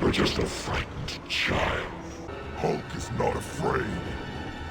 You're just a frightened child. Hulk is not afraid.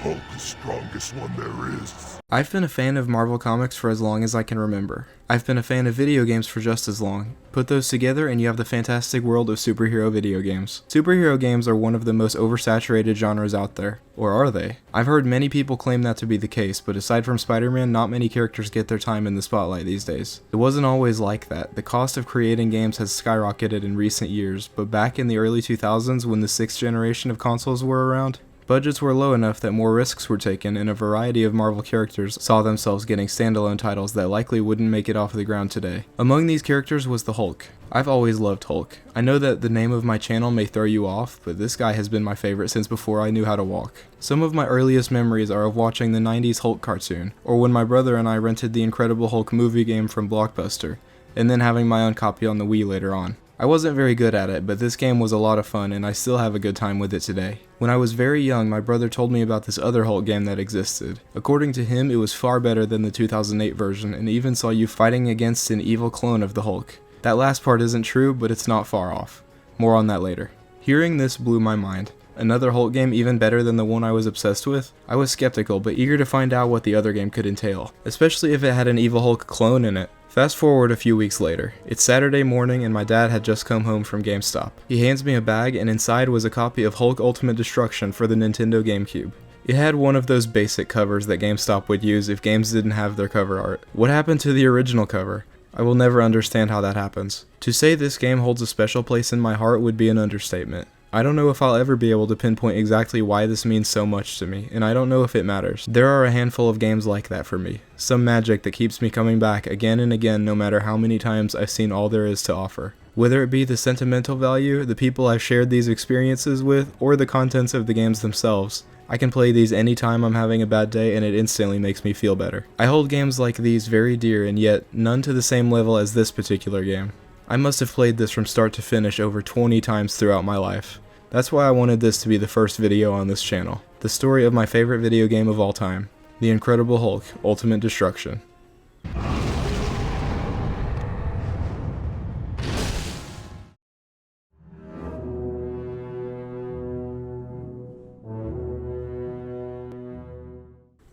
Hulk is strongest one there is. I've been a fan of Marvel Comics for as long as I can remember. I've been a fan of video games for just as long. Put those together and you have the fantastic world of superhero video games. Superhero games are one of the most oversaturated genres out there. Or are they? I've heard many people claim that to be the case, but aside from Spider-Man, not many characters get their time in the spotlight these days. It wasn't always like that. The cost of creating games has skyrocketed in recent years, but back in the early 2000s when the 6th generation of consoles were around, budgets were low enough that more risks were taken, and a variety of Marvel characters saw themselves getting standalone titles that likely wouldn't make it off the ground today. Among these characters was the Hulk. I've always loved Hulk. I know that the name of my channel may throw you off, but this guy has been my favorite since before I knew how to walk. Some of my earliest memories are of watching the 90s Hulk cartoon, or when my brother and I rented the Incredible Hulk movie game from Blockbuster, and then having my own copy on the Wii later on. I wasn't very good at it, but this game was a lot of fun and I still have a good time with it today. When I was very young, my brother told me about this other Hulk game that existed. According to him, it was far better than the 2008 version and even saw you fighting against an evil clone of the Hulk. That last part isn't true, but it's not far off. More on that later. Hearing this blew my mind. Another Hulk game even better than the one I was obsessed with? I was skeptical, but eager to find out what the other game could entail, especially if it had an evil Hulk clone in it. Fast forward a few weeks later. It's Saturday morning and my dad had just come home from GameStop. He hands me a bag and inside was a copy of Hulk Ultimate Destruction for the Nintendo GameCube. It had one of those basic covers that GameStop would use if games didn't have their cover art. What happened to the original cover? I will never understand how that happens. To say this game holds a special place in my heart would be an understatement. I don't know if I'll ever be able to pinpoint exactly why this means so much to me, and I don't know if it matters. There are a handful of games like that for me. Some magic that keeps me coming back again and again no matter how many times I've seen all there is to offer. Whether it be the sentimental value, the people I've shared these experiences with, or the contents of the games themselves, I can play these anytime I'm having a bad day and it instantly makes me feel better. I hold games like these very dear and yet none to the same level as this particular game. I must have played this from start to finish over 20 times throughout my life. That's why I wanted this to be the first video on this channel. The story of my favorite video game of all time. The Incredible Hulk Ultimate Destruction.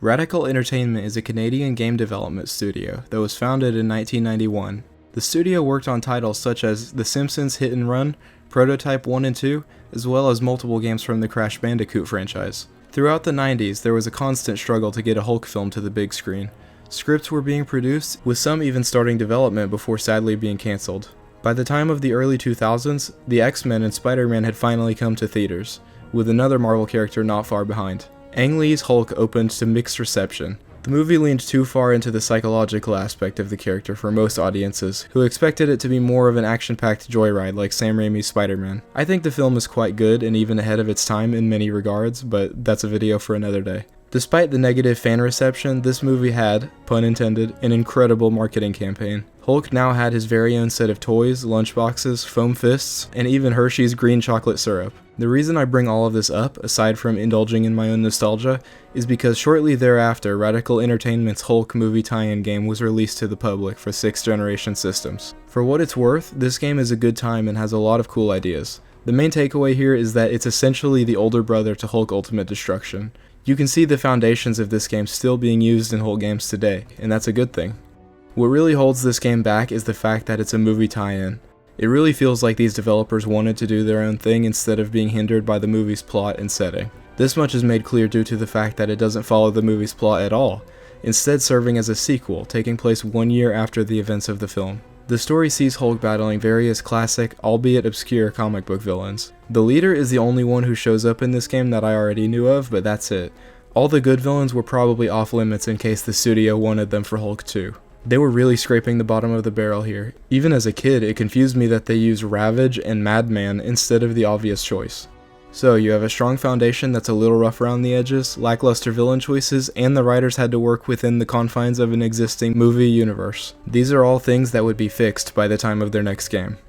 Radical Entertainment is a Canadian game development studio that was founded in 1991. The studio worked on titles such as The Simpsons Hit and Run, Prototype 1 and 2, as well as multiple games from the Crash Bandicoot franchise. Throughout the 90s, there was a constant struggle to get a Hulk film to the big screen. Scripts were being produced, with some even starting development before sadly being cancelled. By the time of the early 2000s, the X-Men and Spider-Man had finally come to theaters, with another Marvel character not far behind. Ang Lee's Hulk opened to mixed reception. The movie leaned too far into the psychological aspect of the character for most audiences, who expected it to be more of an action-packed joyride like Sam Raimi's Spider-Man. I think the film is quite good and even ahead of its time in many regards, but that's a video for another day. Despite the negative fan reception, this movie had, pun intended, an incredible marketing campaign. Hulk now had his very own set of toys, lunchboxes, foam fists, and even Hershey's green chocolate syrup. The reason I bring all of this up, aside from indulging in my own nostalgia, is because shortly thereafter, Radical Entertainment's Hulk movie tie-in game was released to the public for 6th generation systems. For what it's worth, this game is a good time and has a lot of cool ideas. The main takeaway here is that it's essentially the older brother to Hulk Ultimate Destruction. You can see the foundations of this game still being used in Hulk games today, and that's a good thing. What really holds this game back is the fact that it's a movie tie-in. It really feels like these developers wanted to do their own thing instead of being hindered by the movie's plot and setting. This much is made clear due to the fact that it doesn't follow the movie's plot at all, instead serving as a sequel, taking place 1 year after the events of the film. The story sees Hulk battling various classic, albeit obscure, comic book villains. The leader is the only one who shows up in this game that I already knew of, but that's it. All the good villains were probably off limits in case the studio wanted them for Hulk 2. They were really scraping the bottom of the barrel here. Even as a kid, it confused me that they used Ravage and Madman instead of the obvious choice. So you have a strong foundation that's a little rough around the edges, lackluster villain choices, and the writers had to work within the confines of an existing movie universe. These are all things that would be fixed by the time of their next game.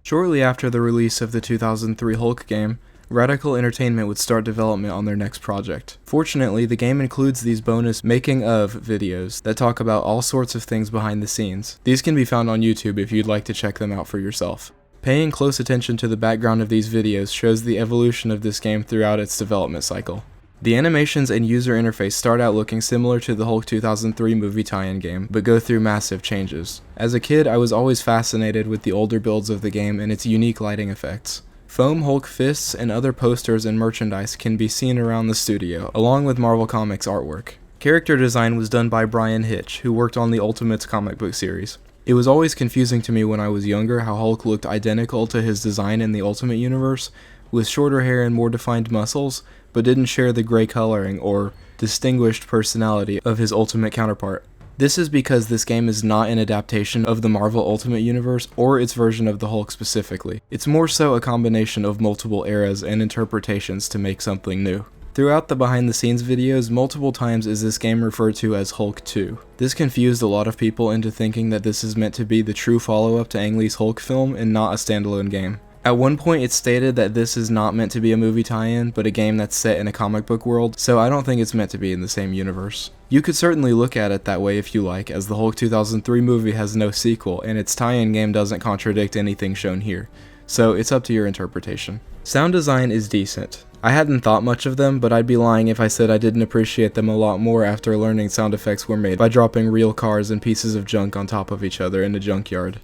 Shortly after the release of the 2003 Hulk game, Radical Entertainment would start development on their next project. Fortunately, the game includes these bonus making of videos that talk about all sorts of things behind the scenes. These can be found on YouTube if you'd like to check them out for yourself. Paying close attention to the background of these videos shows the evolution of this game throughout its development cycle. The animations and user interface start out looking similar to the Hulk 2003 movie tie-in game, but go through massive changes. As a kid, I was always fascinated with the older builds of the game and its unique lighting effects. Foam Hulk fists and other posters and merchandise can be seen around the studio, along with Marvel Comics artwork. Character design was done by Brian Hitch, who worked on the Ultimates comic book series. It was always confusing to me when I was younger how Hulk looked identical to his design in the Ultimate Universe, with shorter hair and more defined muscles, but didn't share the gray coloring or distinguished personality of his Ultimate counterpart. This is because this game is not an adaptation of the Marvel Ultimate Universe or its version of the Hulk specifically. It's more so a combination of multiple eras and interpretations to make something new. Throughout the behind the scenes videos, multiple times is this game referred to as Hulk 2. This confused a lot of people into thinking that this is meant to be the true follow-up to Ang Lee's Hulk film and not a standalone game. At one point it's stated that this is not meant to be a movie tie-in, but a game that's set in a comic book world, so I don't think it's meant to be in the same universe. You could certainly look at it that way if you like, as the Hulk 2003 movie has no sequel, and its tie-in game doesn't contradict anything shown here, so it's up to your interpretation. Sound design is decent. I hadn't thought much of them, but I'd be lying if I said I didn't appreciate them a lot more after learning sound effects were made by dropping real cars and pieces of junk on top of each other in a junkyard.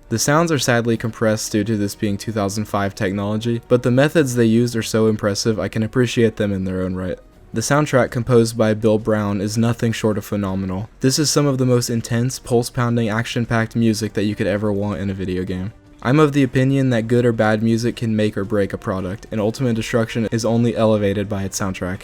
The sounds are sadly compressed due to this being 2005 technology, but the methods they used are so impressive I can appreciate them in their own right. The soundtrack, composed by Bill Brown, is nothing short of phenomenal. This is some of the most intense, pulse-pounding, action-packed music that you could ever want in a video game. I'm of the opinion that good or bad music can make or break a product, and Ultimate Destruction is only elevated by its soundtrack.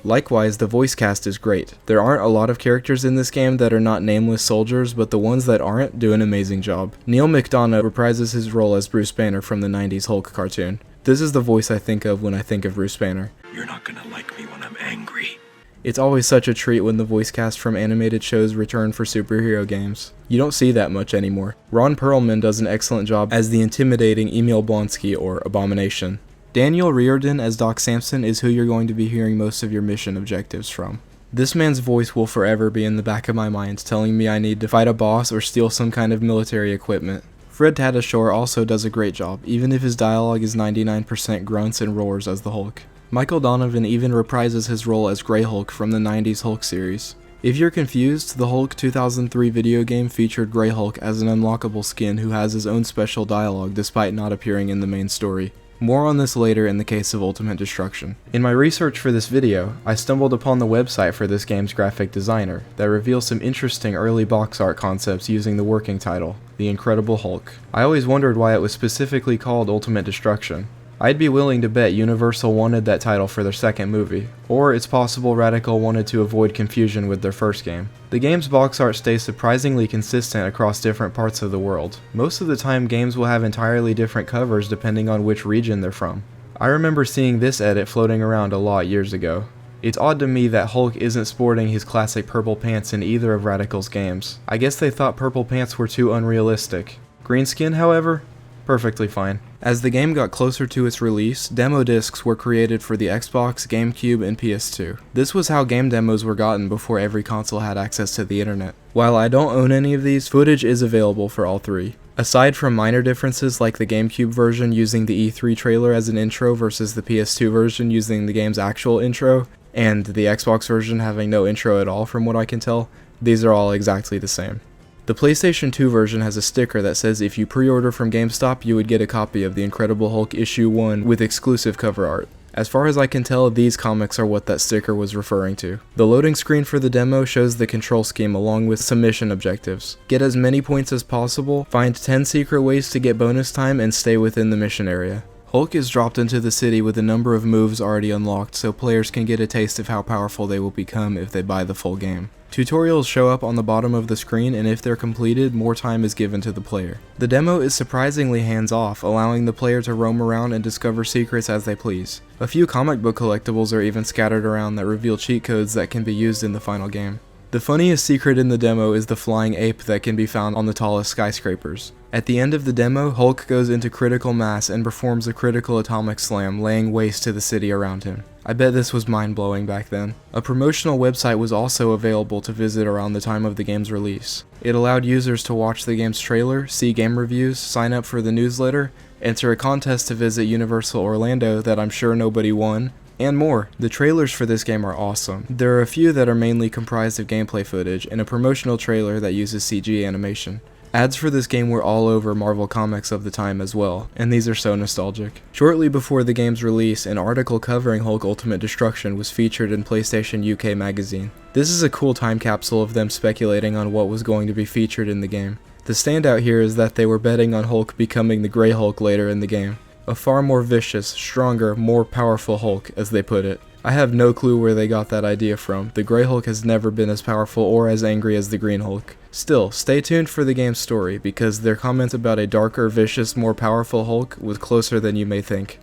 Likewise, the voice cast is great. There aren't a lot of characters in this game that are not nameless soldiers, but the ones that aren't do an amazing job. Neil McDonough reprises his role as Bruce Banner from the 90s Hulk cartoon. This is the voice I think of when I think of Bruce Banner. You're not gonna like me when I'm angry. It's always such a treat when the voice cast from animated shows return for superhero games. You don't see that much anymore. Ron Perlman does an excellent job as the intimidating Emil Blonsky, or Abomination. Daniel Riordan as Doc Samson is who you're going to be hearing most of your mission objectives from. This man's voice will forever be in the back of my mind, telling me I need to fight a boss or steal some kind of military equipment. Fred Tatasciore also does a great job, even if his dialogue is 99% grunts and roars as the Hulk. Michael Donovan even reprises his role as Grey Hulk from the 90s Hulk series. If you're confused, the Hulk 2003 video game featured Grey Hulk as an unlockable skin who has his own special dialogue despite not appearing in the main story. More on this later in the case of Ultimate Destruction. In my research for this video, I stumbled upon the website for this game's graphic designer that reveals some interesting early box art concepts using the working title, The Incredible Hulk. I always wondered why it was specifically called Ultimate Destruction. I'd be willing to bet Universal wanted that title for their second movie, or it's possible Radical wanted to avoid confusion with their first game. The game's box art stays surprisingly consistent across different parts of the world. Most of the time games will have entirely different covers depending on which region they're from. I remember seeing this edit floating around a lot years ago. It's odd to me that Hulk isn't sporting his classic purple pants in either of Radical's games. I guess they thought purple pants were too unrealistic. Green skin, however? Perfectly fine. As the game got closer to its release, demo discs were created for the Xbox, GameCube, and PS2. This was how game demos were gotten before every console had access to the internet. While I don't own any of these, footage is available for all three. Aside from minor differences like the GameCube version using the E3 trailer as an intro versus the PS2 version using the game's actual intro, and the Xbox version having no intro at all from what I can tell, these are all exactly the same. The PlayStation 2 version has a sticker that says if you pre-order from GameStop, you would get a copy of The Incredible Hulk Issue 1 with exclusive cover art. As far as I can tell, these comics are what that sticker was referring to. The loading screen for the demo shows the control scheme along with some mission objectives. Get as many points as possible, find 10 secret ways to get bonus time, and stay within the mission area. Hulk is dropped into the city with a number of moves already unlocked, so players can get a taste of how powerful they will become if they buy the full game. Tutorials show up on the bottom of the screen, and if they're completed, more time is given to the player. The demo is surprisingly hands-off, allowing the player to roam around and discover secrets as they please. A few comic book collectibles are even scattered around that reveal cheat codes that can be used in the final game. The funniest secret in the demo is the flying ape that can be found on the tallest skyscrapers. At the end of the demo, Hulk goes into critical mass and performs a critical atomic slam, laying waste to the city around him. I bet this was mind-blowing back then. A promotional website was also available to visit around the time of the game's release. It allowed users to watch the game's trailer, see game reviews, sign up for the newsletter, enter a contest to visit Universal Orlando that I'm sure nobody won, and more. The trailers for this game are awesome. There are a few that are mainly comprised of gameplay footage, and a promotional trailer that uses CG animation. Ads for this game were all over Marvel Comics of the time as well, and these are so nostalgic. Shortly before the game's release, an article covering Hulk Ultimate Destruction was featured in PlayStation UK magazine. This is a cool time capsule of them speculating on what was going to be featured in the game. The standout here is that they were betting on Hulk becoming the Grey Hulk later in the game. A far more vicious, stronger, more powerful Hulk, as they put it. I have no clue where they got that idea from. The Grey Hulk has never been as powerful or as angry as the Green Hulk. Still, stay tuned for the game's story, because their comments about a darker, vicious, more powerful Hulk was closer than you may think.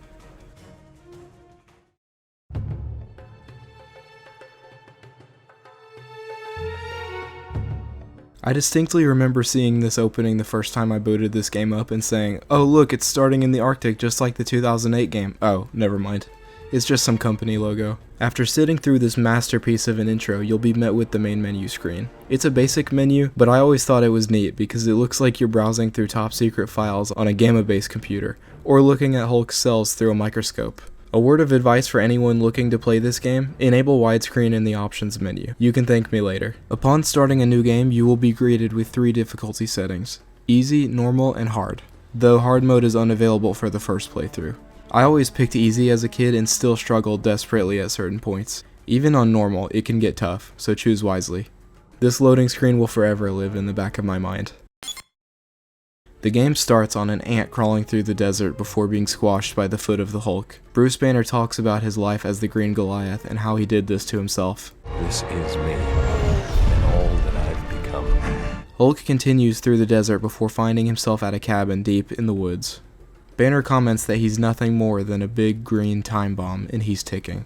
I distinctly remember seeing this opening the first time I booted this game up and saying, "Oh look, it's starting in the Arctic just like the 2008 game. Oh, never mind. It's just some company logo." After sitting through this masterpiece of an intro, you'll be met with the main menu screen. It's a basic menu, but I always thought it was neat because it looks like you're browsing through top secret files on a gamma-based computer, or looking at Hulk's cells through a microscope. A word of advice for anyone looking to play this game: enable widescreen in the options menu. You can thank me later. Upon starting a new game, you will be greeted with 3 difficulty settings: easy, normal, and hard, though hard mode is unavailable for the first playthrough. I always picked easy as a kid and still struggled desperately at certain points. Even on normal, it can get tough, so choose wisely. This loading screen will forever live in the back of my mind. The game starts on an ant crawling through the desert before being squashed by the foot of the Hulk. Bruce Banner talks about his life as the Green Goliath and how he did this to himself. This is me, and all that I've become. Hulk continues through the desert before finding himself at a cabin deep in the woods. Banner comments that he's nothing more than a big green time bomb, and he's ticking.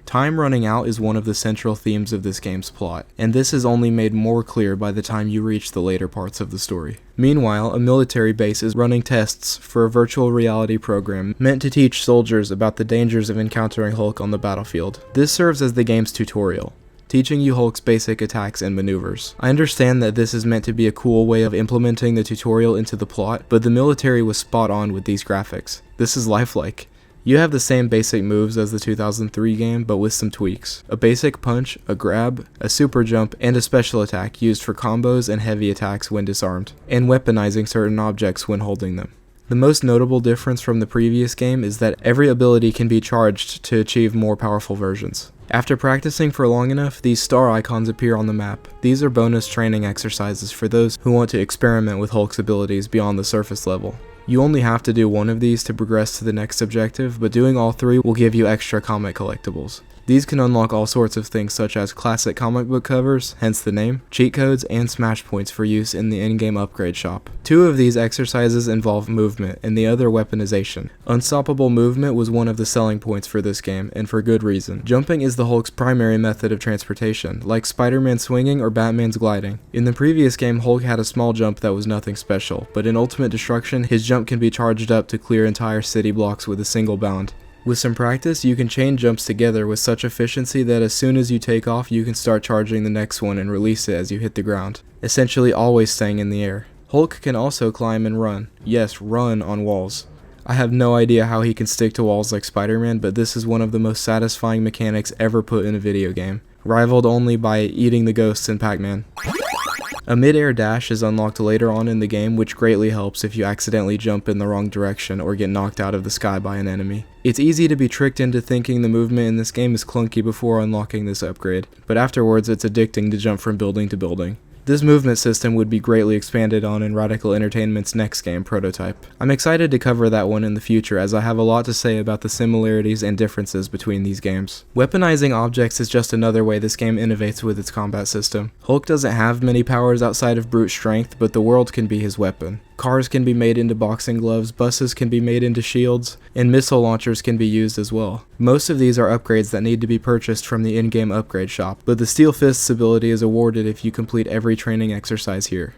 Time running out is one of the central themes of this game's plot, and this is only made more clear by the time you reach the later parts of the story. Meanwhile, a military base is running tests for a virtual reality program meant to teach soldiers about the dangers of encountering Hulk on the battlefield. This serves as the game's tutorial, teaching you Hulk's basic attacks and maneuvers. I understand that this is meant to be a cool way of implementing the tutorial into the plot, but the military was spot on with these graphics. This is lifelike. You have the same basic moves as the 2003 game, but with some tweaks. A basic punch, a grab, a super jump, and a special attack used for combos and heavy attacks when disarmed, and weaponizing certain objects when holding them. The most notable difference from the previous game is that every ability can be charged to achieve more powerful versions. After practicing for long enough, these star icons appear on the map. These are bonus training exercises for those who want to experiment with Hulk's abilities beyond the surface level. You only have to do one of these to progress to the next objective, but doing all 3 will give you extra comic collectibles. These can unlock all sorts of things such as classic comic book covers, hence the name, cheat codes, and smash points for use in the in-game upgrade shop. 2 of these exercises involve movement, and the other weaponization. Unstoppable movement was one of the selling points for this game, and for good reason. Jumping is the Hulk's primary method of transportation, like Spider-Man swinging or Batman's gliding. In the previous game, Hulk had a small jump that was nothing special, but in Ultimate Destruction, his jump can be charged up to clear entire city blocks with a single bound. With some practice, you can chain jumps together with such efficiency that as soon as you take off, you can start charging the next one and release it as you hit the ground, essentially always staying in the air. Hulk can also climb and run. Yes, run on walls. I have no idea how he can stick to walls like Spider-Man, but this is one of the most satisfying mechanics ever put in a video game, rivaled only by eating the ghosts in Pac-Man. A mid-air dash is unlocked later on in the game, which greatly helps if you accidentally jump in the wrong direction or get knocked out of the sky by an enemy. It's easy to be tricked into thinking the movement in this game is clunky before unlocking this upgrade, but afterwards it's addicting to jump from building to building. This movement system would be greatly expanded on in Radical Entertainment's next game, Prototype. I'm excited to cover that one in the future as I have a lot to say about the similarities and differences between these games. Weaponizing objects is just another way this game innovates with its combat system. Hulk doesn't have many powers outside of brute strength, but the world can be his weapon. Cars can be made into boxing gloves, buses can be made into shields, and missile launchers can be used as well. Most of these are upgrades that need to be purchased from the in-game upgrade shop, but the Steel Fist's ability is awarded if you complete every training exercise here.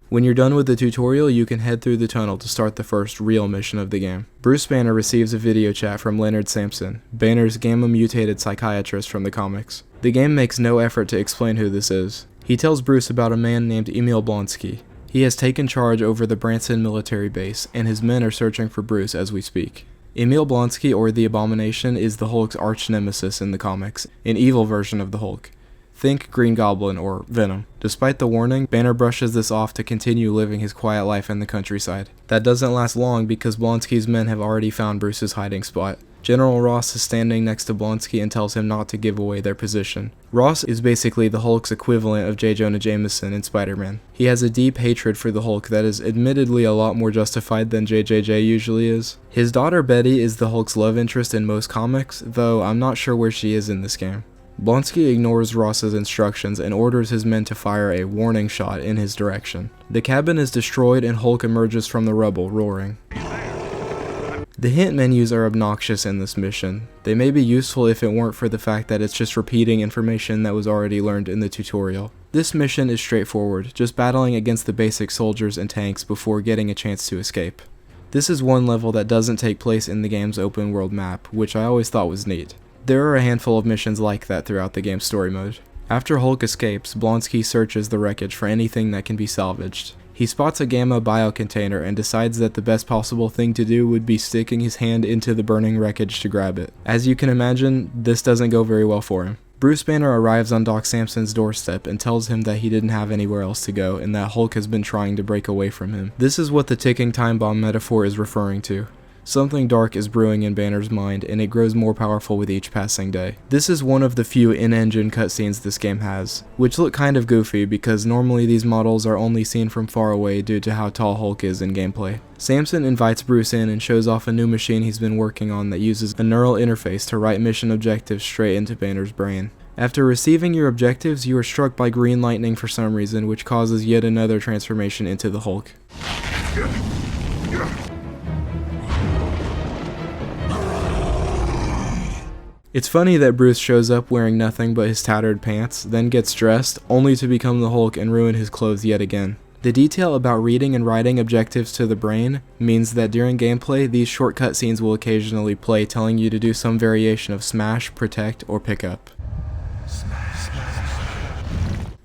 When you're done with the tutorial, you can head through the tunnel to start the first real mission of the game. Bruce Banner receives a video chat from Leonard Samson, Banner's gamma-mutated psychiatrist from the comics. The game makes no effort to explain who this is. He tells Bruce about a man named Emil Blonsky. He has taken charge over the Branson military base, and his men are searching for Bruce as we speak. Emil Blonsky, or the Abomination, is the Hulk's arch-nemesis in the comics, an evil version of the Hulk. Think Green Goblin or Venom. Despite the warning, Banner brushes this off to continue living his quiet life in the countryside. That doesn't last long because Blonsky's men have already found Bruce's hiding spot. General Ross is standing next to Blonsky and tells him not to give away their position. Ross is basically the Hulk's equivalent of J. Jonah Jameson in Spider-Man. He has a deep hatred for the Hulk that is admittedly a lot more justified than JJJ usually is. His daughter Betty is the Hulk's love interest in most comics, though I'm not sure where she is in this game. Blonsky ignores Ross's instructions and orders his men to fire a warning shot in his direction. The cabin is destroyed and Hulk emerges from the rubble, roaring. The hint menus are obnoxious in this mission. They may be useful if it weren't for the fact that it's just repeating information that was already learned in the tutorial. This mission is straightforward, just battling against the basic soldiers and tanks before getting a chance to escape. This is one level that doesn't take place in the game's open world map, which I always thought was neat. There are a handful of missions like that throughout the game's story mode. After Hulk escapes, Blonsky searches the wreckage for anything that can be salvaged. He spots a gamma biocontainer and decides that the best possible thing to do would be sticking his hand into the burning wreckage to grab it. As you can imagine, this doesn't go very well for him. Bruce Banner arrives on Doc Samson's doorstep and tells him that he didn't have anywhere else to go and that Hulk has been trying to break away from him. This is what the ticking time bomb metaphor is referring to. Something dark is brewing in Banner's mind, and it grows more powerful with each passing day. This is one of the few in-engine cutscenes this game has, which look kind of goofy because normally these models are only seen from far away due to how tall Hulk is in gameplay. Samson invites Bruce in and shows off a new machine he's been working on that uses a neural interface to write mission objectives straight into Banner's brain. After receiving your objectives, you are struck by green lightning for some reason, which causes yet another transformation into the Hulk. It's funny that Bruce shows up wearing nothing but his tattered pants, then gets dressed, only to become the Hulk and ruin his clothes yet again. The detail about reading and writing objectives to the brain means that during gameplay, these short cutscenes will occasionally play telling you to do some variation of smash, protect, or pick up.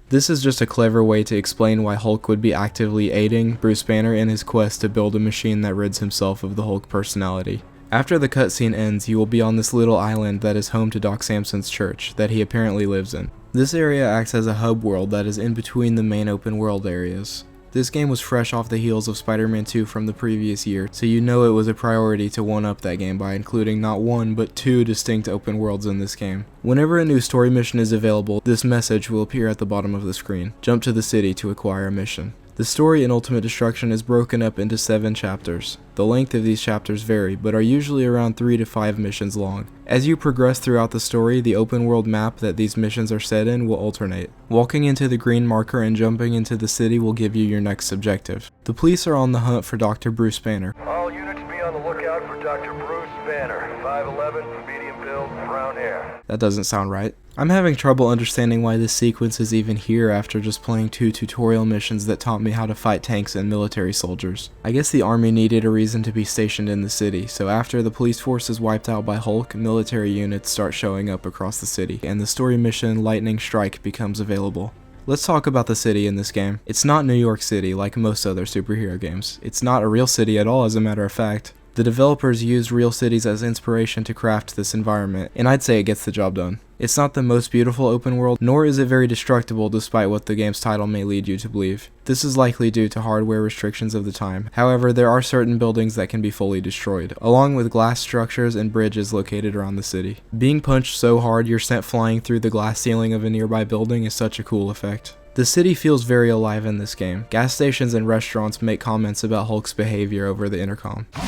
This is just a clever way to explain why Hulk would be actively aiding Bruce Banner in his quest to build a machine that rids himself of the Hulk personality. After the cutscene ends, you will be on this little island that is home to Doc Samson's church, that he apparently lives in. This area acts as a hub world that is in between the main open world areas. This game was fresh off the heels of Spider-Man 2 from the previous year, so you know it was a priority to one-up that game by including not one, but two distinct open worlds in this game. Whenever a new story mission is available, this message will appear at the bottom of the screen. Jump to the city to acquire a mission. The story in Ultimate Destruction is broken up into 7 chapters. The length of these chapters vary, but are usually around 3 to 5 missions long. As you progress throughout the story, the open world map that these missions are set in will alternate. Walking into the green marker and jumping into the city will give you your next objective. The police are on the hunt for Dr. Bruce Banner. All units be on the lookout for Dr. Bruce Banner, 5'11", medium build, brown hair. That doesn't sound right. I'm having trouble understanding why this sequence is even here after just playing 2 tutorial missions that taught me how to fight tanks and military soldiers. I guess the army needed a reason to be stationed in the city, so after the police force is wiped out by Hulk, military units start showing up across the city, and the story mission Lightning Strike becomes available. Let's talk about the city in this game. It's not New York City like most other superhero games. It's not a real city at all, as a matter of fact. The developers used real cities as inspiration to craft this environment, and I'd say it gets the job done. It's not the most beautiful open world, nor is it very destructible despite what the game's title may lead you to believe. This is likely due to hardware restrictions of the time. However, there are certain buildings that can be fully destroyed, along with glass structures and bridges located around the city. Being punched so hard you're sent flying through the glass ceiling of a nearby building is such a cool effect. The city feels very alive in this game. Gas stations and restaurants make comments about Hulk's behavior over the intercom. Sir,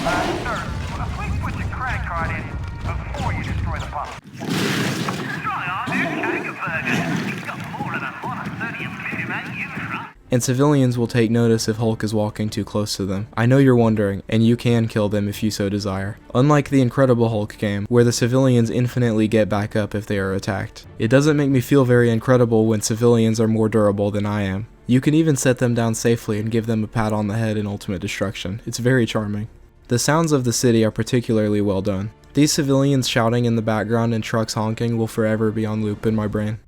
please put your credit card in before you destroy the pump. Try on this Tiger Burger. It's got more than one sodium glutamate use, right? And civilians will take notice if Hulk is walking too close to them. I know you're wondering, and you can kill them if you so desire. Unlike the Incredible Hulk game, where the civilians infinitely get back up if they are attacked. It doesn't make me feel very incredible when civilians are more durable than I am. You can even set them down safely and give them a pat on the head in ultimate destruction. It's very charming. The sounds of the city are particularly well done. These civilians shouting in the background and trucks honking will forever be on loop in my brain.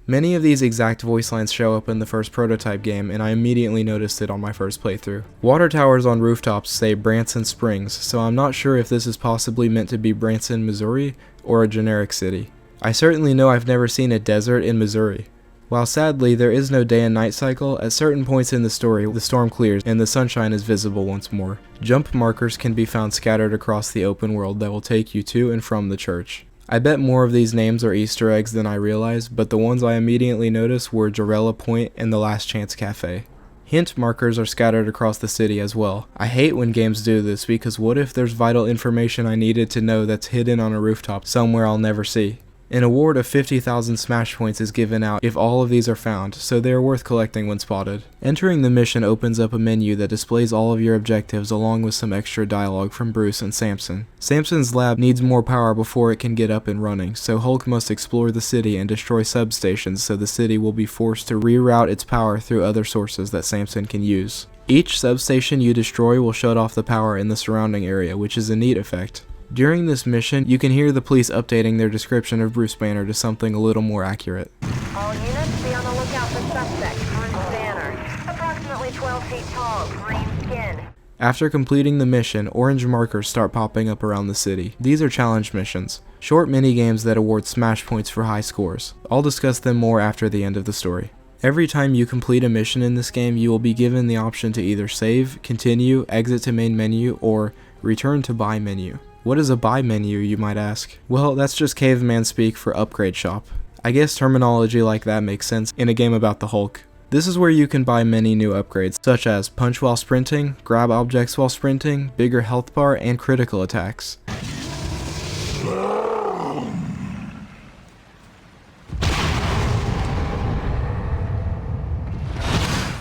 Many of these exact voice lines show up in the first prototype game, and I immediately noticed it on my first playthrough. Water towers on rooftops say Branson Springs, so I'm not sure if this is possibly meant to be Branson, Missouri, or a generic city. I certainly know I've never seen a desert in Missouri. While sadly there is no day and night cycle, at certain points in the story the storm clears and the sunshine is visible once more. Jump markers can be found scattered across the open world that will take you to and from the church. I bet more of these names are Easter eggs than I realized, but the ones I immediately noticed were Jarella Point and the Last Chance Cafe. Hint markers are scattered across the city as well. I hate when games do this because what if there's vital information I needed to know that's hidden on a rooftop somewhere I'll never see? An award of 50,000 Smash Points is given out if all of these are found, so they are worth collecting when spotted. Entering the mission opens up a menu that displays all of your objectives along with some extra dialogue from Bruce and Samson. Samson's lab needs more power before it can get up and running, so Hulk must explore the city and destroy substations so the city will be forced to reroute its power through other sources that Samson can use. Each substation you destroy will shut off the power in the surrounding area, which is a neat effect. During this mission, you can hear the police updating their description of Bruce Banner to something a little more accurate. All units, be on the lookout for suspect, Bruce Banner. Approximately 12 feet tall, green skin. After completing the mission, orange markers start popping up around the city. These are challenge missions, short mini-games that award Smash Points for high scores. I'll discuss them more after the end of the story. Every time you complete a mission in this game, you will be given the option to either save, continue, exit to main menu, or return to buy menu. What is a buy menu, you might ask? Well, that's just caveman speak for upgrade shop. I guess terminology like that makes sense in a game about the Hulk. This is where you can buy many new upgrades, such as punch while sprinting, grab objects while sprinting, bigger health bar, and critical attacks.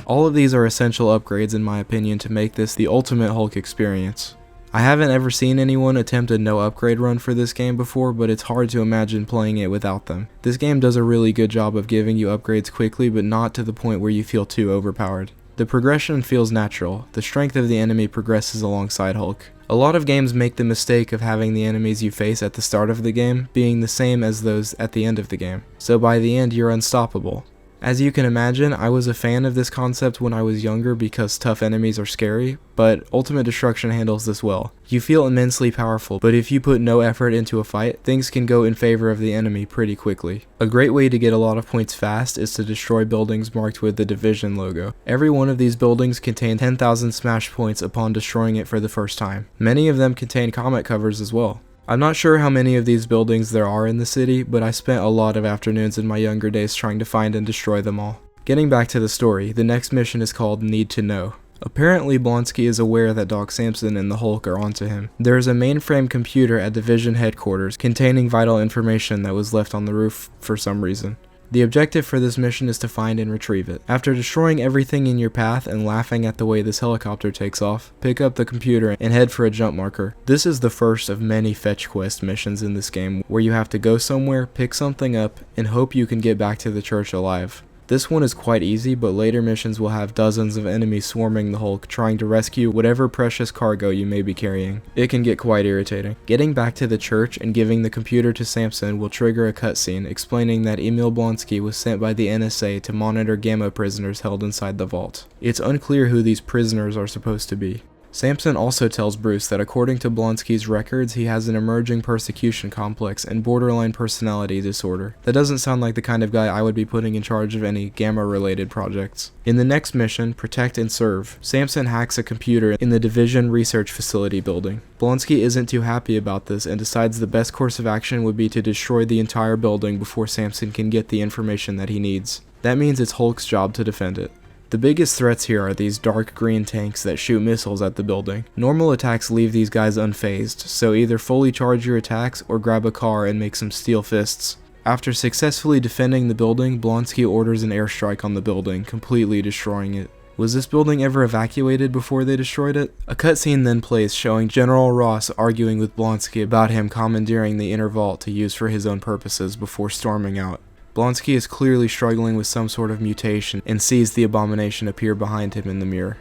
All of these are essential upgrades in my opinion to make this the ultimate Hulk experience. I haven't ever seen anyone attempt a no upgrade run for this game before, but it's hard to imagine playing it without them. This game does a really good job of giving you upgrades quickly, but not to the point where you feel too overpowered. The progression feels natural. The strength of the enemy progresses alongside Hulk. A lot of games make the mistake of having the enemies you face at the start of the game being the same as those at the end of the game, so by the end you're unstoppable. As you can imagine, I was a fan of this concept when I was younger because tough enemies are scary, but Ultimate Destruction handles this well. You feel immensely powerful, but if you put no effort into a fight, things can go in favor of the enemy pretty quickly. A great way to get a lot of points fast is to destroy buildings marked with the Division logo. Every one of these buildings contains 10,000 Smash Points upon destroying it for the first time. Many of them contain comic covers as well. I'm not sure how many of these buildings there are in the city, but I spent a lot of afternoons in my younger days trying to find and destroy them all. Getting back to the story, the next mission is called Need to Know. Apparently Blonsky is aware that Doc Samson and the Hulk are onto him. There is a mainframe computer at Division headquarters containing vital information that was left on the roof for some reason. The objective for this mission is to find and retrieve it. After destroying everything in your path and laughing at the way this helicopter takes off, pick up the computer and head for a jump marker. This is the first of many fetch quest missions in this game where you have to go somewhere, pick something up, and hope you can get back to the church alive. This one is quite easy, but later missions will have dozens of enemies swarming the Hulk trying to rescue whatever precious cargo you may be carrying. It can get quite irritating. Getting back to the church and giving the computer to Samson will trigger a cutscene explaining that Emil Blonsky was sent by the NSA to monitor Gamma prisoners held inside the vault. It's unclear who these prisoners are supposed to be. Samson also tells Bruce that according to Blonsky's records, he has an emerging persecution complex and borderline personality disorder. That doesn't sound like the kind of guy I would be putting in charge of any Gamma-related projects. In the next mission, Protect and Serve, Samson hacks a computer in the Division Research Facility building. Blonsky isn't too happy about this and decides the best course of action would be to destroy the entire building before Samson can get the information that he needs. That means it's Hulk's job to defend it. The biggest threats here are these dark green tanks that shoot missiles at the building. Normal attacks leave these guys unfazed, so either fully charge your attacks or grab a car and make some steel fists. After successfully defending the building, Blonsky orders an airstrike on the building, completely destroying it. Was this building ever evacuated before they destroyed it? A cutscene then plays showing General Ross arguing with Blonsky about him commandeering the inner vault to use for his own purposes before storming out. Blonsky is clearly struggling with some sort of mutation and sees the abomination appear behind him in the mirror.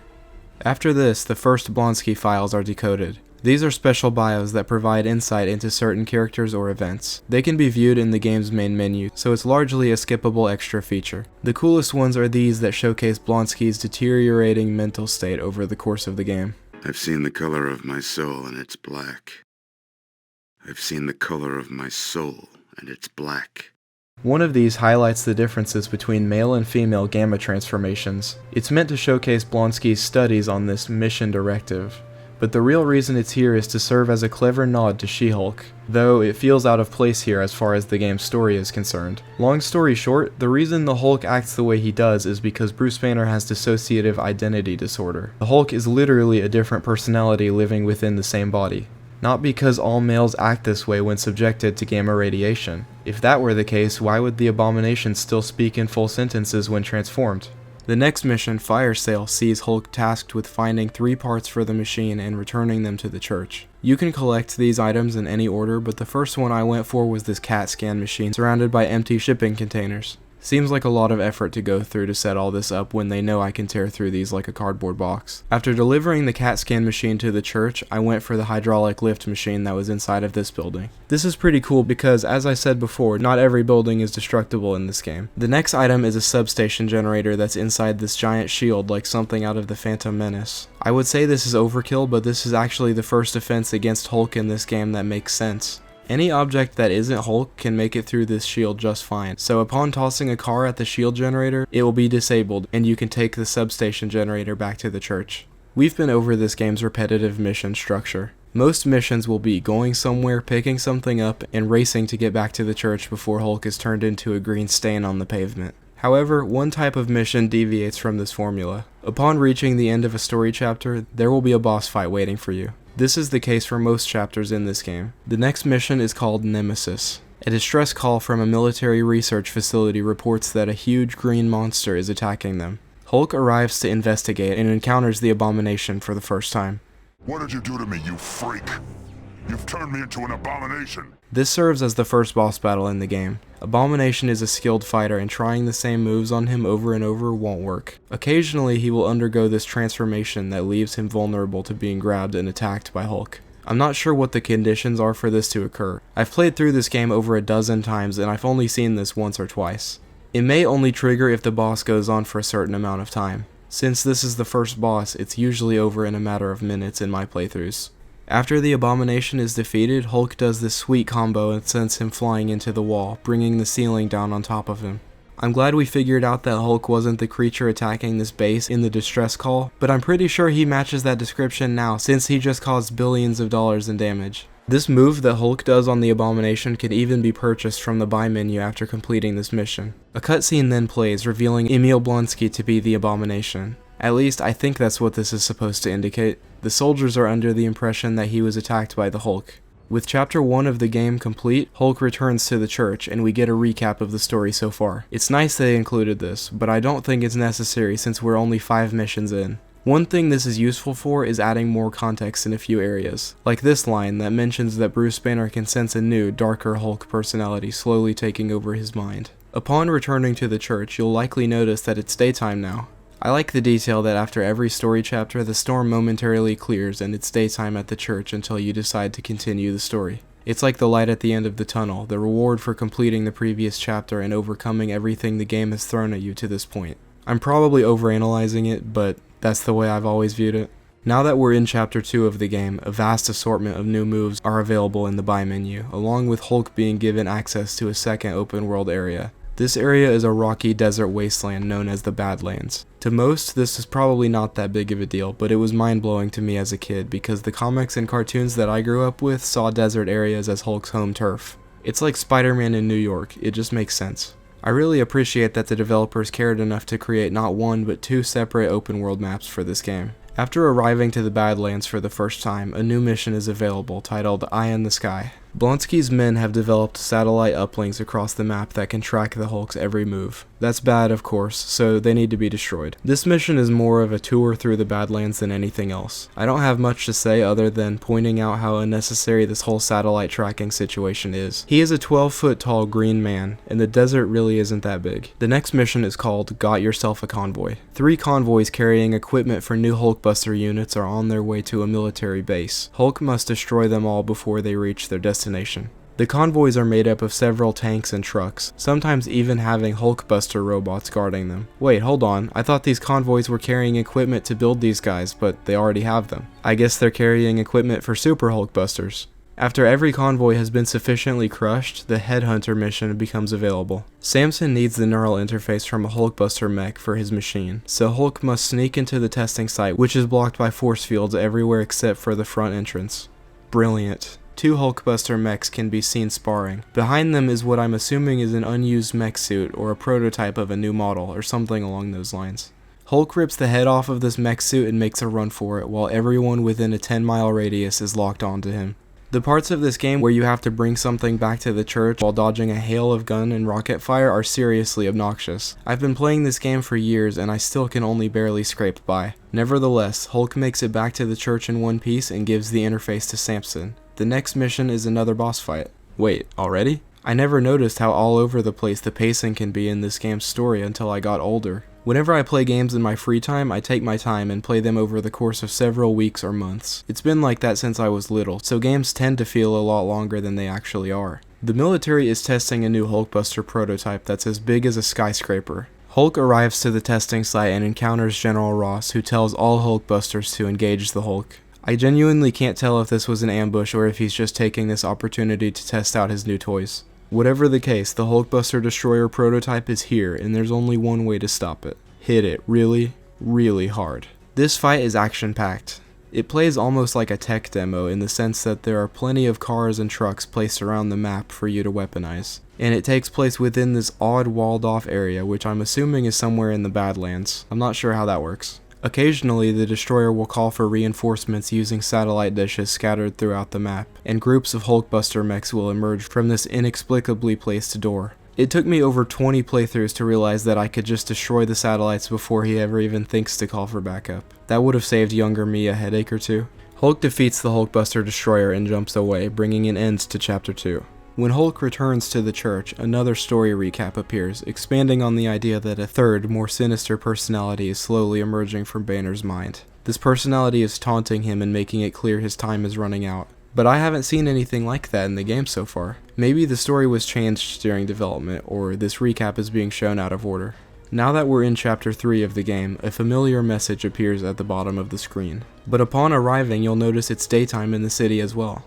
After this, the first Blonsky files are decoded. These are special bios that provide insight into certain characters or events. They can be viewed in the game's main menu, so it's largely a skippable extra feature. The coolest ones are these that showcase Blonsky's deteriorating mental state over the course of the game. I've seen the color of my soul and it's black. I've seen the color of my soul and it's black. One of these highlights the differences between male and female gamma transformations. It's meant to showcase Blonsky's studies on this mission directive, but the real reason it's here is to serve as a clever nod to She-Hulk, though it feels out of place here as far as the game's story is concerned. Long story short, the reason the Hulk acts the way he does is because Bruce Banner has dissociative identity disorder. The Hulk is literally a different personality living within the same body. Not because all males act this way when subjected to gamma radiation. If that were the case, why would the abomination still speak in full sentences when transformed? The next mission, Fire Sale, sees Hulk tasked with finding 3 parts for the machine and returning them to the church. You can collect these items in any order, but the first one I went for was this CAT scan machine surrounded by empty shipping containers. Seems like a lot of effort to go through to set all this up when they know I can tear through these like a cardboard box. After delivering the CAT scan machine to the church, I went for the hydraulic lift machine that was inside of this building. This is pretty cool because, as I said before, not every building is destructible in this game. The next item is a substation generator that's inside this giant shield like something out of the Phantom Menace. I would say this is overkill, but this is actually the first defense against Hulk in this game that makes sense. Any object that isn't Hulk can make it through this shield just fine, so upon tossing a car at the shield generator, it will be disabled, and you can take the substation generator back to the church. We've been over this game's repetitive mission structure. Most missions will be going somewhere, picking something up, and racing to get back to the church before Hulk is turned into a green stain on the pavement. However, one type of mission deviates from this formula. Upon reaching the end of a story chapter, there will be a boss fight waiting for you. This is the case for most chapters in this game. The next mission is called Nemesis. A distress call from a military research facility reports that a huge green monster is attacking them. Hulk arrives to investigate and encounters the abomination for the first time. What did you do to me, you freak? You've turned me into an abomination. This serves as the first boss battle in the game. Abomination is a skilled fighter and trying the same moves on him over and over won't work. Occasionally he will undergo this transformation that leaves him vulnerable to being grabbed and attacked by Hulk. I'm not sure what the conditions are for this to occur. I've played through this game over a dozen times and I've only seen this once or twice. It may only trigger if the boss goes on for a certain amount of time. Since this is the first boss, it's usually over in a matter of minutes in my playthroughs. After the abomination is defeated, Hulk does this sweet combo and sends him flying into the wall, bringing the ceiling down on top of him. I'm glad we figured out that Hulk wasn't the creature attacking this base in the distress call, but I'm pretty sure he matches that description now since he just caused billions of dollars in damage. This move that Hulk does on the abomination can even be purchased from the buy menu after completing this mission. A cutscene then plays, revealing Emil Blonsky to be the abomination. At least, I think that's what this is supposed to indicate. The soldiers are under the impression that he was attacked by the Hulk. With Chapter 1 of the game complete, Hulk returns to the church, and we get a recap of the story so far. It's nice they included this, but I don't think it's necessary since we're only 5 missions in. One thing this is useful for is adding more context in a few areas, like this line that mentions that Bruce Banner can sense a new, darker Hulk personality slowly taking over his mind. Upon returning to the church, you'll likely notice that it's daytime now. I like the detail that after every story chapter, the storm momentarily clears and it's daytime at the church until you decide to continue the story. It's like the light at the end of the tunnel, the reward for completing the previous chapter and overcoming everything the game has thrown at you to this point. I'm probably overanalyzing it, but that's the way I've always viewed it. Now that we're in Chapter 2 of the game, a vast assortment of new moves are available in the buy menu, along with Hulk being given access to a second open world area. This area is a rocky desert wasteland known as the Badlands. To most, this is probably not that big of a deal, but it was mind-blowing to me as a kid because the comics and cartoons that I grew up with saw desert areas as Hulk's home turf. It's like Spider-Man in New York, it just makes sense. I really appreciate that the developers cared enough to create not one but two separate open world maps for this game. After arriving to the Badlands for the first time, a new mission is available titled Eye in the Sky. Blonsky's men have developed satellite uplinks across the map that can track the Hulk's every move. That's bad, of course, so they need to be destroyed. This mission is more of a tour through the Badlands than anything else. I don't have much to say other than pointing out how unnecessary this whole satellite tracking situation is. He is a 12-foot tall green man, and the desert really isn't that big. The next mission is called Got Yourself a Convoy. 3 convoys carrying equipment for new Hulkbuster units are on their way to a military base. Hulk must destroy them all before they reach their destination. The convoys are made up of several tanks and trucks, sometimes even having Hulkbuster robots guarding them. Wait, hold on, I thought these convoys were carrying equipment to build these guys, but they already have them. I guess they're carrying equipment for Super Hulkbusters. After every convoy has been sufficiently crushed, the Headhunter mission becomes available. Samson needs the neural interface from a Hulkbuster mech for his machine, so Hulk must sneak into the testing site, which is blocked by force fields everywhere except for the front entrance. Brilliant. 2 Hulkbuster mechs can be seen sparring. Behind them is what I'm assuming is an unused mech suit or a prototype of a new model or something along those lines. Hulk rips the head off of this mech suit and makes a run for it while everyone within a 10-mile radius is locked onto him. The parts of this game where you have to bring something back to the church while dodging a hail of gun and rocket fire are seriously obnoxious. I've been playing this game for years and I still can only barely scrape by. Nevertheless, Hulk makes it back to the church in one piece and gives the interface to Samson. The next mission is another boss fight. Wait, already? I never noticed how all over the place the pacing can be in this game's story until I got older. Whenever I play games in my free time, I take my time and play them over the course of several weeks or months. It's been like that since I was little, so games tend to feel a lot longer than they actually are. The military is testing a new Hulkbuster prototype that's as big as a skyscraper. Hulk arrives to the testing site and encounters General Ross, who tells all Hulkbusters to engage the Hulk. I genuinely can't tell if this was an ambush or if he's just taking this opportunity to test out his new toys. Whatever the case, the Hulkbuster Destroyer prototype is here, and there's only one way to stop it. Hit it really, really hard. This fight is action-packed. It plays almost like a tech demo in the sense that there are plenty of cars and trucks placed around the map for you to weaponize. And it takes place within this odd walled-off area, which I'm assuming is somewhere in the Badlands. I'm not sure how that works. Occasionally, the destroyer will call for reinforcements using satellite dishes scattered throughout the map, and groups of Hulkbuster mechs will emerge from this inexplicably placed door. It took me over 20 playthroughs to realize that I could just destroy the satellites before he ever even thinks to call for backup. That would have saved younger me a headache or two. Hulk defeats the Hulkbuster Destroyer and jumps away, bringing an end to Chapter 2. When Hulk returns to the church, another story recap appears, expanding on the idea that a third, more sinister personality is slowly emerging from Banner's mind. This personality is taunting him and making it clear his time is running out. But I haven't seen anything like that in the game so far. Maybe the story was changed during development, or this recap is being shown out of order. Now that we're in Chapter 3 of the game, a familiar message appears at the bottom of the screen. But upon arriving, you'll notice it's daytime in the city as well.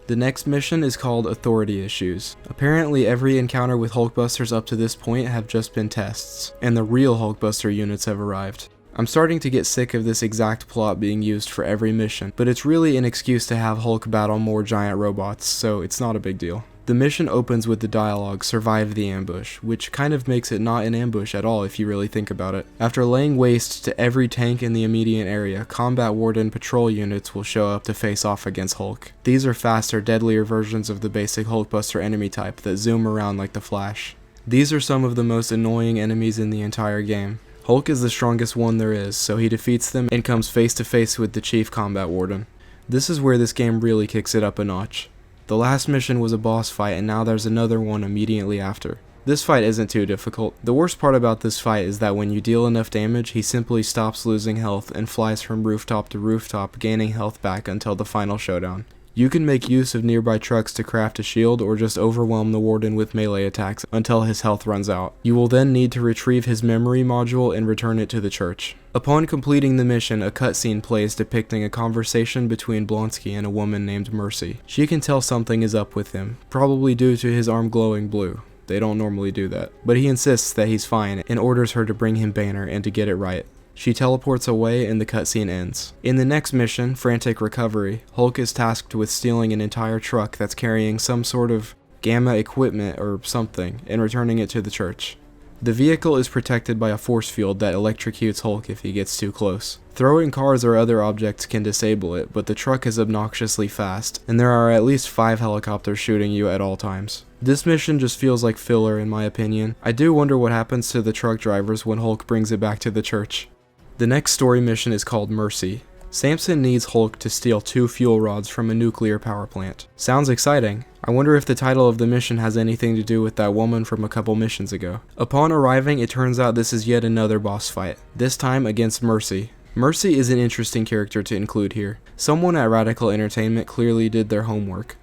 The next mission is called Authority Issues. Apparently every encounter with Hulkbusters up to this point have just been tests, and the real Hulkbuster units have arrived. I'm starting to get sick of this exact plot being used for every mission, but it's really an excuse to have Hulk battle more giant robots, so it's not a big deal. The mission opens with the dialogue, "Survive the ambush," which kind of makes it not an ambush at all if you really think about it. After laying waste to every tank in the immediate area, Combat Warden patrol units will show up to face off against Hulk. These are faster, deadlier versions of the basic Hulkbuster enemy type that zoom around like the Flash. These are some of the most annoying enemies in the entire game. Hulk is the strongest one there is, so he defeats them and comes face to face with the Chief Combat Warden. This is where this game really kicks it up a notch. The last mission was a boss fight, and now there's another one immediately after. This fight isn't too difficult. The worst part about this fight is that when you deal enough damage, he simply stops losing health and flies from rooftop to rooftop, gaining health back until the final showdown. You can make use of nearby trucks to craft a shield or just overwhelm the warden with melee attacks until his health runs out. You will then need to retrieve his memory module and return it to the church. Upon completing the mission, a cutscene plays depicting a conversation between Blonsky and a woman named Mercy. She can tell something is up with him, probably due to his arm glowing blue. They don't normally do that. But he insists that he's fine and orders her to bring him Banner and to get it right. She teleports away and the cutscene ends. In the next mission, Frantic Recovery, Hulk is tasked with stealing an entire truck that's carrying some sort of gamma equipment or something and returning it to the church. The vehicle is protected by a force field that electrocutes Hulk if he gets too close. Throwing cars or other objects can disable it, but the truck is obnoxiously fast, and there are at least 5 helicopters shooting you at all times. This mission just feels like filler in my opinion. I do wonder what happens to the truck drivers when Hulk brings it back to the church. The next story mission is called Mercy. Samson needs Hulk to steal 2 fuel rods from a nuclear power plant. Sounds exciting. I wonder if the title of the mission has anything to do with that woman from a couple missions ago. Upon arriving, it turns out this is yet another boss fight, this time against Mercy. Mercy is an interesting character to include here. Someone at Radical Entertainment clearly did their homework,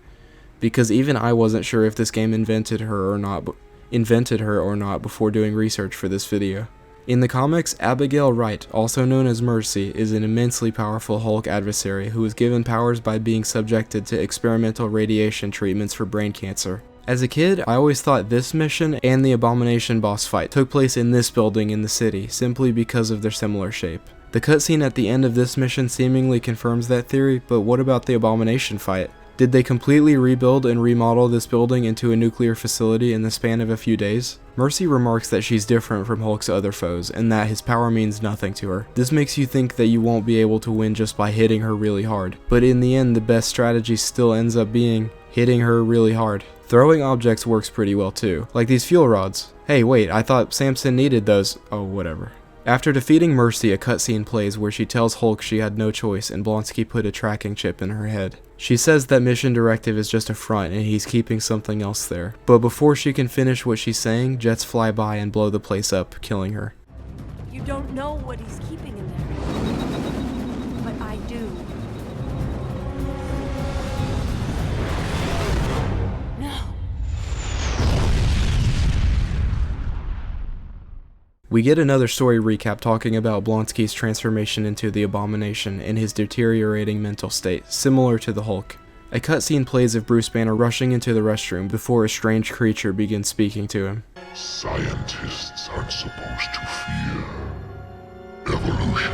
because even I wasn't sure if this game invented her or not before doing research for this video. In the comics, Abigail Wright, also known as Mercy, is an immensely powerful Hulk adversary who was given powers by being subjected to experimental radiation treatments for brain cancer. As a kid, I always thought this mission and the Abomination boss fight took place in this building in the city, simply because of their similar shape. The cutscene at the end of this mission seemingly confirms that theory, but what about the Abomination fight? Did they completely rebuild and remodel this building into a nuclear facility in the span of a few days? Mercy remarks that she's different from Hulk's other foes, and that his power means nothing to her. This makes you think that you won't be able to win just by hitting her really hard, but in the end the best strategy still ends up being hitting her really hard. Throwing objects works pretty well too, like these fuel rods. Hey wait, I thought Samson needed those. Oh whatever. After defeating Mercy, a cutscene plays where she tells Hulk she had no choice and Blonsky put a tracking chip in her head. She says that Mission Directive is just a front and he's keeping something else there. But before she can finish what she's saying, jets fly by and blow the place up, killing her. You don't know what he's keeping in there. But I do. No. We get another story recap talking about Blonsky's transformation into the Abomination and his deteriorating mental state, similar to the Hulk. A cutscene plays of Bruce Banner rushing into the restroom before a strange creature begins speaking to him. Scientists aren't supposed to fear evolution.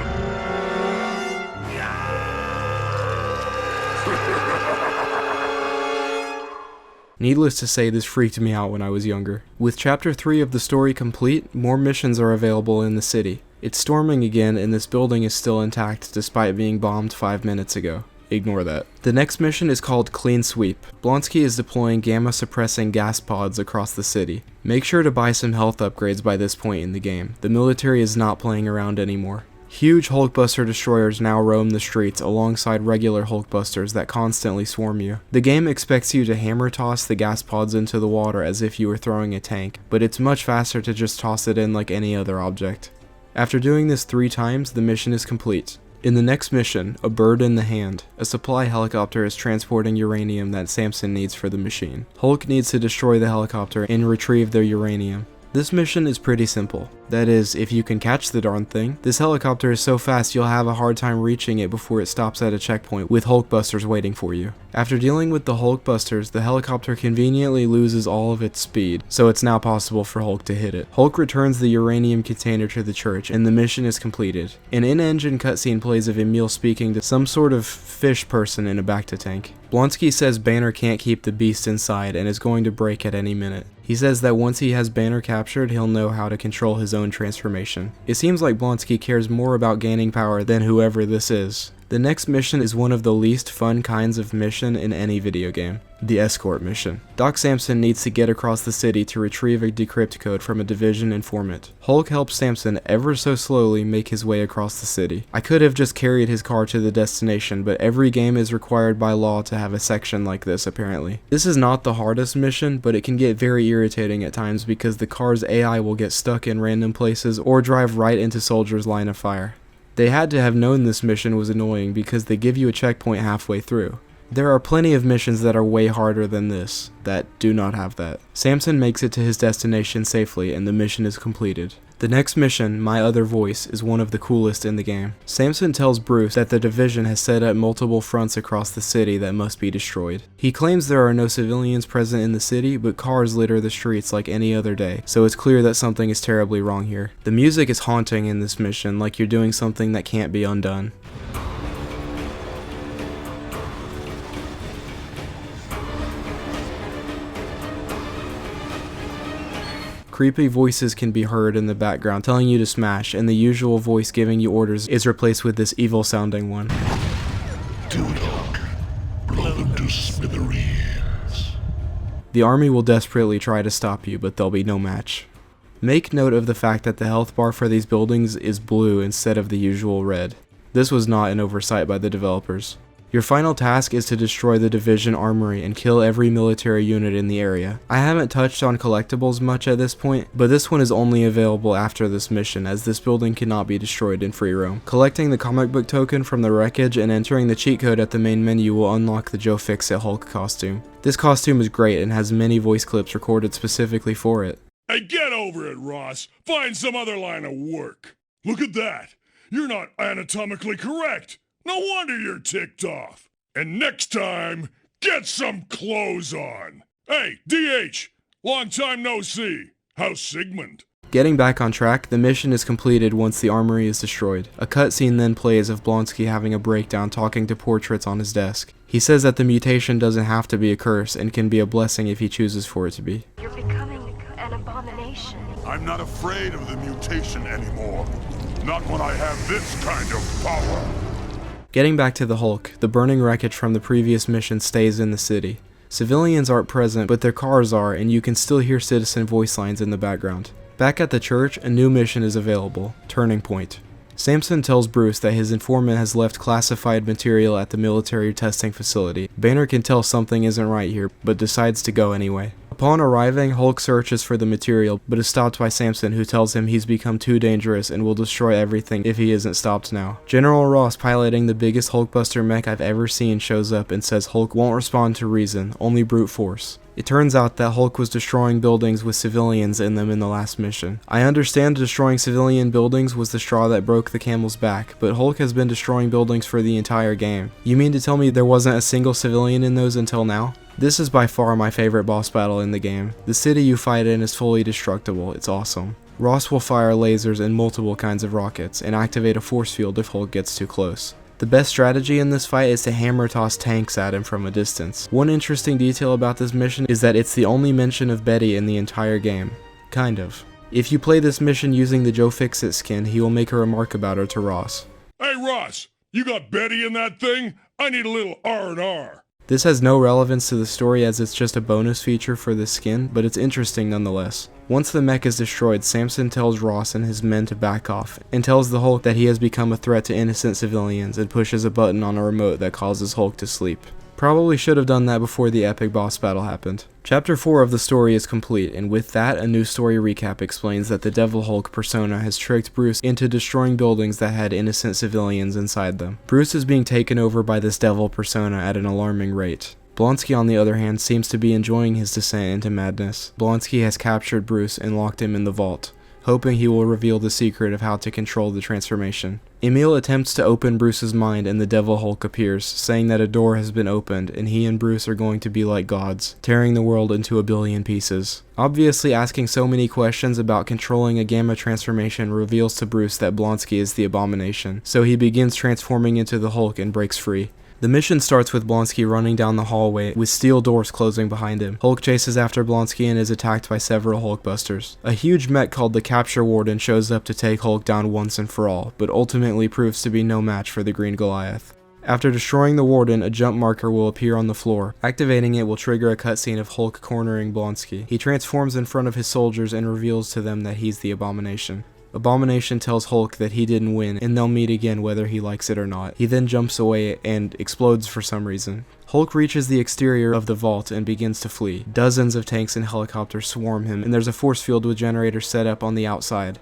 Needless to say, this freaked me out when I was younger. With Chapter 3 of the story complete, more missions are available in the city. It's storming again and this building is still intact despite being bombed 5 minutes ago. Ignore that. The next mission is called Clean Sweep. Blonsky is deploying gamma-suppressing gas pods across the city. Make sure to buy some health upgrades by this point in the game. The military is not playing around anymore. Huge Hulkbuster destroyers now roam the streets alongside regular Hulkbusters that constantly swarm you. The game expects you to hammer toss the gas pods into the water as if you were throwing a tank, but it's much faster to just toss it in like any other object. After doing this 3 times, the mission is complete. In the next mission, A Bird in the Hand, a supply helicopter is transporting uranium that Samson needs for the machine. Hulk needs to destroy the helicopter and retrieve their uranium. This mission is pretty simple. That is, if you can catch the darn thing. This helicopter is so fast you'll have a hard time reaching it before it stops at a checkpoint with Hulkbusters waiting for you. After dealing with the Hulkbusters, the helicopter conveniently loses all of its speed, so it's now possible for Hulk to hit it. Hulk returns the uranium container to the church and the mission is completed. An in-engine cutscene plays of Emil speaking to some sort of fish person in a Bacta tank. Blonsky says Banner can't keep the beast inside and is going to break at any minute. He says that once he has Banner captured, he'll know how to control his own transformation. It seems like Blonsky cares more about gaining power than whoever this is. The next mission is one of the least fun kinds of mission in any video game. The escort mission. Doc Samson needs to get across the city to retrieve a decrypt code from a Division informant. Hulk helps Samson ever so slowly make his way across the city. I could have just carried his car to the destination, but every game is required by law to have a section like this apparently. This is not the hardest mission, but it can get very irritating at times because the car's AI will get stuck in random places or drive right into soldiers' line of fire. They had to have known this mission was annoying because they give you a checkpoint halfway through. There are plenty of missions that are way harder than this, that do not have that. Samson makes it to his destination safely and the mission is completed. The next mission, My Other Voice, is one of the coolest in the game. Samson tells Bruce that the Division has set up multiple fronts across the city that must be destroyed. He claims there are no civilians present in the city, but cars litter the streets like any other day, so it's clear that something is terribly wrong here. The music is haunting in this mission, like you're doing something that can't be undone. Creepy voices can be heard in the background telling you to smash, and the usual voice giving you orders is replaced with this evil sounding one. Do it, Hulk. Blow them to smithereens. The army will desperately try to stop you, but they'll be no match. Make note of the fact that the health bar for these buildings is blue instead of the usual red. This was not an oversight by the developers. Your final task is to destroy the Division armory and kill every military unit in the area. I haven't touched on collectibles much at this point, but this one is only available after this mission as this building cannot be destroyed in free roam. Collecting the comic book token from the wreckage and entering the cheat code at the main menu will unlock the Joe Fix-It Hulk costume. This costume is great and has many voice clips recorded specifically for it. Hey, get over it, Ross. Find some other line of work. Look at that. You're not anatomically correct. No wonder you're ticked off. And next time, get some clothes on. Hey, DH, long time no see. How's Sigmund? Getting back on track, the mission is completed once the armory is destroyed. A cutscene then plays of Blonsky having a breakdown talking to portraits on his desk. He says that the mutation doesn't have to be a curse and can be a blessing if he chooses for it to be. You're becoming an abomination. I'm not afraid of the mutation anymore. Not when I have this kind of power. Getting back to the Hulk, the burning wreckage from the previous mission stays in the city. Civilians aren't present, but their cars are, and you can still hear citizen voice lines in the background. Back at the church, a new mission is available, Turning Point. Samson tells Bruce that his informant has left classified material at the military testing facility. Banner can tell something isn't right here, but decides to go anyway. Upon arriving, Hulk searches for the material, but is stopped by Samson, who tells him he's become too dangerous and will destroy everything if he isn't stopped now. General Ross, piloting the biggest Hulkbuster mech I've ever seen, shows up and says Hulk won't respond to reason, only brute force. It turns out that Hulk was destroying buildings with civilians in them in the last mission. I understand destroying civilian buildings was the straw that broke the camel's back, but Hulk has been destroying buildings for the entire game. You mean to tell me there wasn't a single civilian in those until now? This is by far my favorite boss battle in the game. The city you fight in is fully destructible, it's awesome. Ross will fire lasers and multiple kinds of rockets, and activate a force field if Hulk gets too close. The best strategy in this fight is to hammer toss tanks at him from a distance. One interesting detail about this mission is that it's the only mention of Betty in the entire game. Kind of. If you play this mission using the Joe Fix-It skin, he will make a remark about her to Ross. Hey, Ross, you got Betty in that thing? I need a little R&R. This has no relevance to the story as it's just a bonus feature for this skin, but it's interesting nonetheless. Once the mech is destroyed, Samson tells Ross and his men to back off, and tells the Hulk that he has become a threat to innocent civilians and pushes a button on a remote that causes Hulk to sleep. Probably should have done that before the epic boss battle happened. Chapter 4 of the story is complete, and with that, a new story recap explains that the Devil Hulk persona has tricked Bruce into destroying buildings that had innocent civilians inside them. Bruce is being taken over by this Devil persona at an alarming rate. Blonsky, on the other hand, seems to be enjoying his descent into madness. Blonsky has captured Bruce and locked him in the vault, hoping he will reveal the secret of how to control the transformation. Emil attempts to open Bruce's mind and the Devil Hulk appears, saying that a door has been opened and he and Bruce are going to be like gods, tearing the world into a billion pieces. Obviously, asking so many questions about controlling a gamma transformation reveals to Bruce that Blonsky is the abomination, so he begins transforming into the Hulk and breaks free. The mission starts with Blonsky running down the hallway with steel doors closing behind him. Hulk chases after Blonsky and is attacked by several Hulkbusters. A huge mech called the Capture Warden shows up to take Hulk down once and for all, but ultimately proves to be no match for the Green Goliath. After destroying the Warden, a jump marker will appear on the floor. Activating it will trigger a cutscene of Hulk cornering Blonsky. He transforms in front of his soldiers and reveals to them that he's the Abomination. Abomination tells Hulk that he didn't win and they'll meet again whether he likes it or not. He then jumps away and explodes for some reason. Hulk reaches the exterior of the vault and begins to flee. Dozens of tanks and helicopters swarm him, and there's a force field with generators set up on the outside.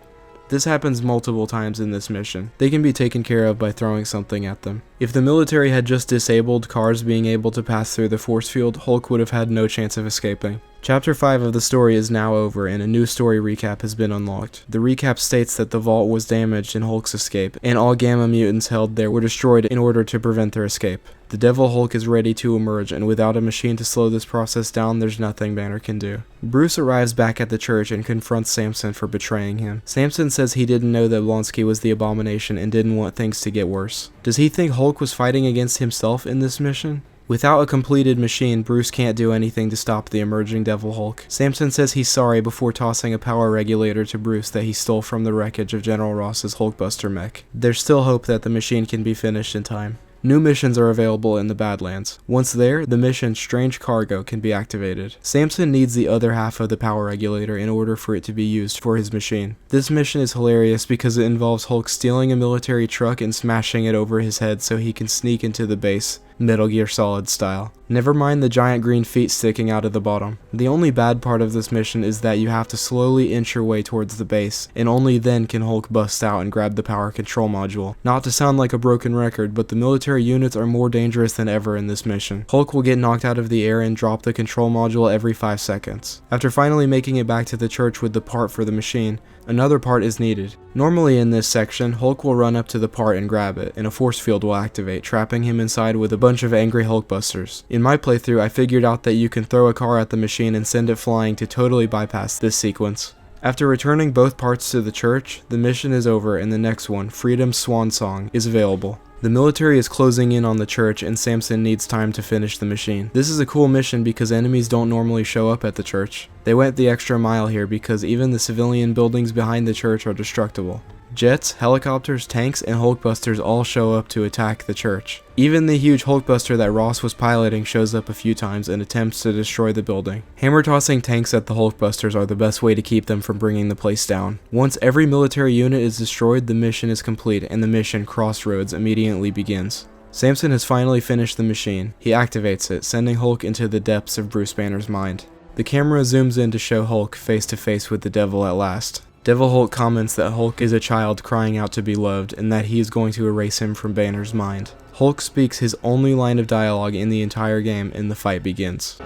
This happens multiple times in this mission. They can be taken care of by throwing something at them. If the military had just disabled cars being able to pass through the force field, Hulk would have had no chance of escaping. Chapter 5 of the story is now over and a new story recap has been unlocked. The recap states that the vault was damaged in Hulk's escape, and all Gamma mutants held there were destroyed in order to prevent their escape. The Devil Hulk is ready to emerge, and without a machine to slow this process down, there's nothing Banner can do. Bruce arrives back at the church and confronts Samson for betraying him. Samson says he didn't know that Blonsky was the Abomination and didn't want things to get worse. Does he think Hulk was fighting against himself in this mission? Without a completed machine, Bruce can't do anything to stop the emerging Devil Hulk. Samson says he's sorry before tossing a power regulator to Bruce that he stole from the wreckage of General Ross's Hulkbuster mech. There's still hope that the machine can be finished in time. New missions are available in the Badlands. Once there, the mission Strange Cargo can be activated. Samson needs the other half of the power regulator in order for it to be used for his machine. This mission is hilarious because it involves Hulk stealing a military truck and smashing it over his head so he can sneak into the base, Metal Gear Solid style. Never mind the giant green feet sticking out of the bottom. The only bad part of this mission is that you have to slowly inch your way towards the base, and only then can Hulk bust out and grab the power control module. Not to sound like a broken record, but the military units are more dangerous than ever in this mission. Hulk will get knocked out of the air and drop the control module every 5 seconds. After finally making it back to the church with the part for the machine, another part is needed. Normally in this section, Hulk will run up to the part and grab it, and a force field will activate, trapping him inside with a bunch of angry Hulkbusters. In my playthrough, I figured out that you can throw a car at the machine and send it flying to totally bypass this sequence. After returning both parts to the church, the mission is over and the next one, Freedom's Swan Song, is available. The military is closing in on the church and Samson needs time to finish the machine. This is a cool mission because enemies don't normally show up at the church. They went the extra mile here because even the civilian buildings behind the church are destructible. Jets, helicopters, tanks, and Hulkbusters all show up to attack the church. Even the huge Hulkbuster that Ross was piloting shows up a few times and attempts to destroy the building. Hammer-tossing tanks at the Hulkbusters are the best way to keep them from bringing the place down. Once every military unit is destroyed, the mission is complete and the mission Crossroads immediately begins. Samson has finally finished the machine. He activates it, sending Hulk into the depths of Bruce Banner's mind. The camera zooms in to show Hulk face to face with the devil at last. Devil Hulk comments that Hulk is a child crying out to be loved and that he is going to erase him from Banner's mind. Hulk speaks his only line of dialogue in the entire game and the fight begins.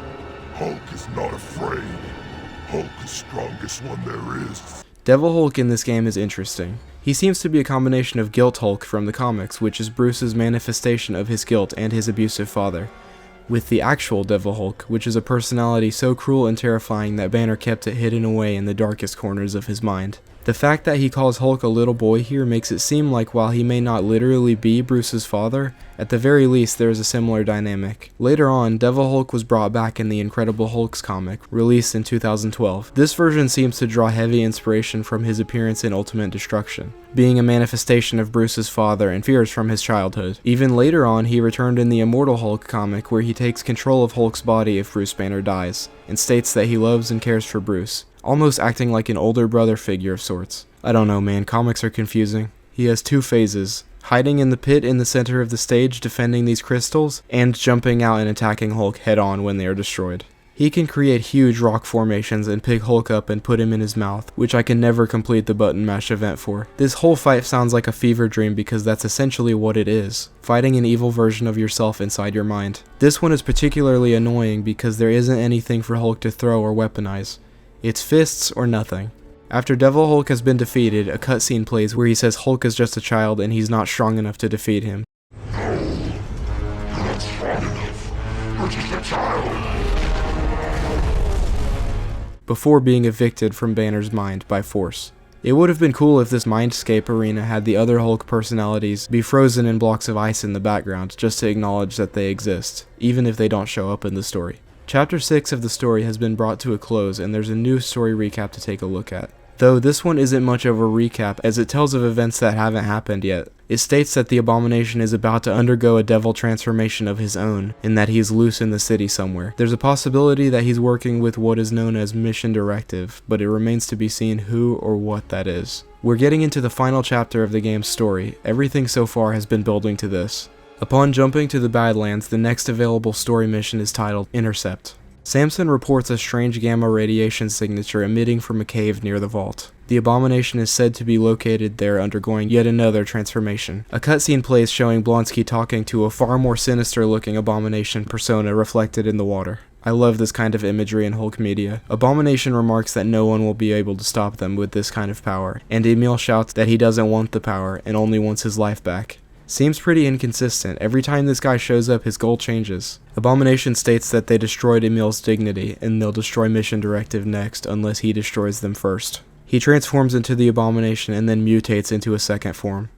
Hulk is not afraid. Hulk is strongest one there is. Devil Hulk in this game is interesting. He seems to be a combination of Guilt Hulk from the comics, which is Bruce's manifestation of his guilt and his abusive father, with the actual Devil Hulk, which is a personality so cruel and terrifying that Banner kept it hidden away in the darkest corners of his mind. The fact that he calls Hulk a little boy here makes it seem like while he may not literally be Bruce's father, at the very least there is a similar dynamic. Later on, Devil Hulk was brought back in the Incredible Hulks comic, released in 2012. This version seems to draw heavy inspiration from his appearance in Ultimate Destruction, being a manifestation of Bruce's father and fears from his childhood. Even later on, he returned in the Immortal Hulk comic where he takes control of Hulk's body if Bruce Banner dies, and states that he loves and cares for Bruce, almost acting like an older brother figure of sorts. I don't know, man, comics are confusing. He has 2 phases: hiding in the pit in the center of the stage defending these crystals, and jumping out and attacking Hulk head on when they are destroyed. He can create huge rock formations and pick Hulk up and put him in his mouth, which I can never complete the button mash event for. This whole fight sounds like a fever dream because that's essentially what it is, fighting an evil version of yourself inside your mind. This one is particularly annoying because there isn't anything for Hulk to throw or weaponize. It's fists or nothing. After Devil Hulk has been defeated, a cutscene plays where he says Hulk is just a child and he's not strong enough to defeat him. No, you're not strong enough. You're just a child. Before being evicted from Banner's mind by force. It would have been cool if this Mindscape arena had the other Hulk personalities be frozen in blocks of ice in the background just to acknowledge that they exist, even if they don't show up in the story. Chapter 6 of the story has been brought to a close and there's a new story recap to take a look at. Though this one isn't much of a recap as it tells of events that haven't happened yet. It states that the Abomination is about to undergo a devil transformation of his own, and that he is loose in the city somewhere. There's a possibility that he's working with what is known as Mission Directive, but it remains to be seen who or what that is. We're getting into the final chapter of the game's story. Everything so far has been building to this. Upon jumping to the Badlands, the next available story mission is titled Intercept. Samson reports a strange gamma radiation signature emitting from a cave near the vault. The Abomination is said to be located there undergoing yet another transformation. A cutscene plays showing Blonsky talking to a far more sinister looking Abomination persona reflected in the water. I love this kind of imagery in Hulk media. Abomination remarks that no one will be able to stop them with this kind of power, and Emil shouts that he doesn't want the power and only wants his life back. Seems pretty inconsistent. Every time this guy shows up, his goal changes. Abomination states that they destroyed Emil's dignity, and they'll destroy Mission Directive next unless he destroys them first. He transforms into the Abomination and then mutates into a second form.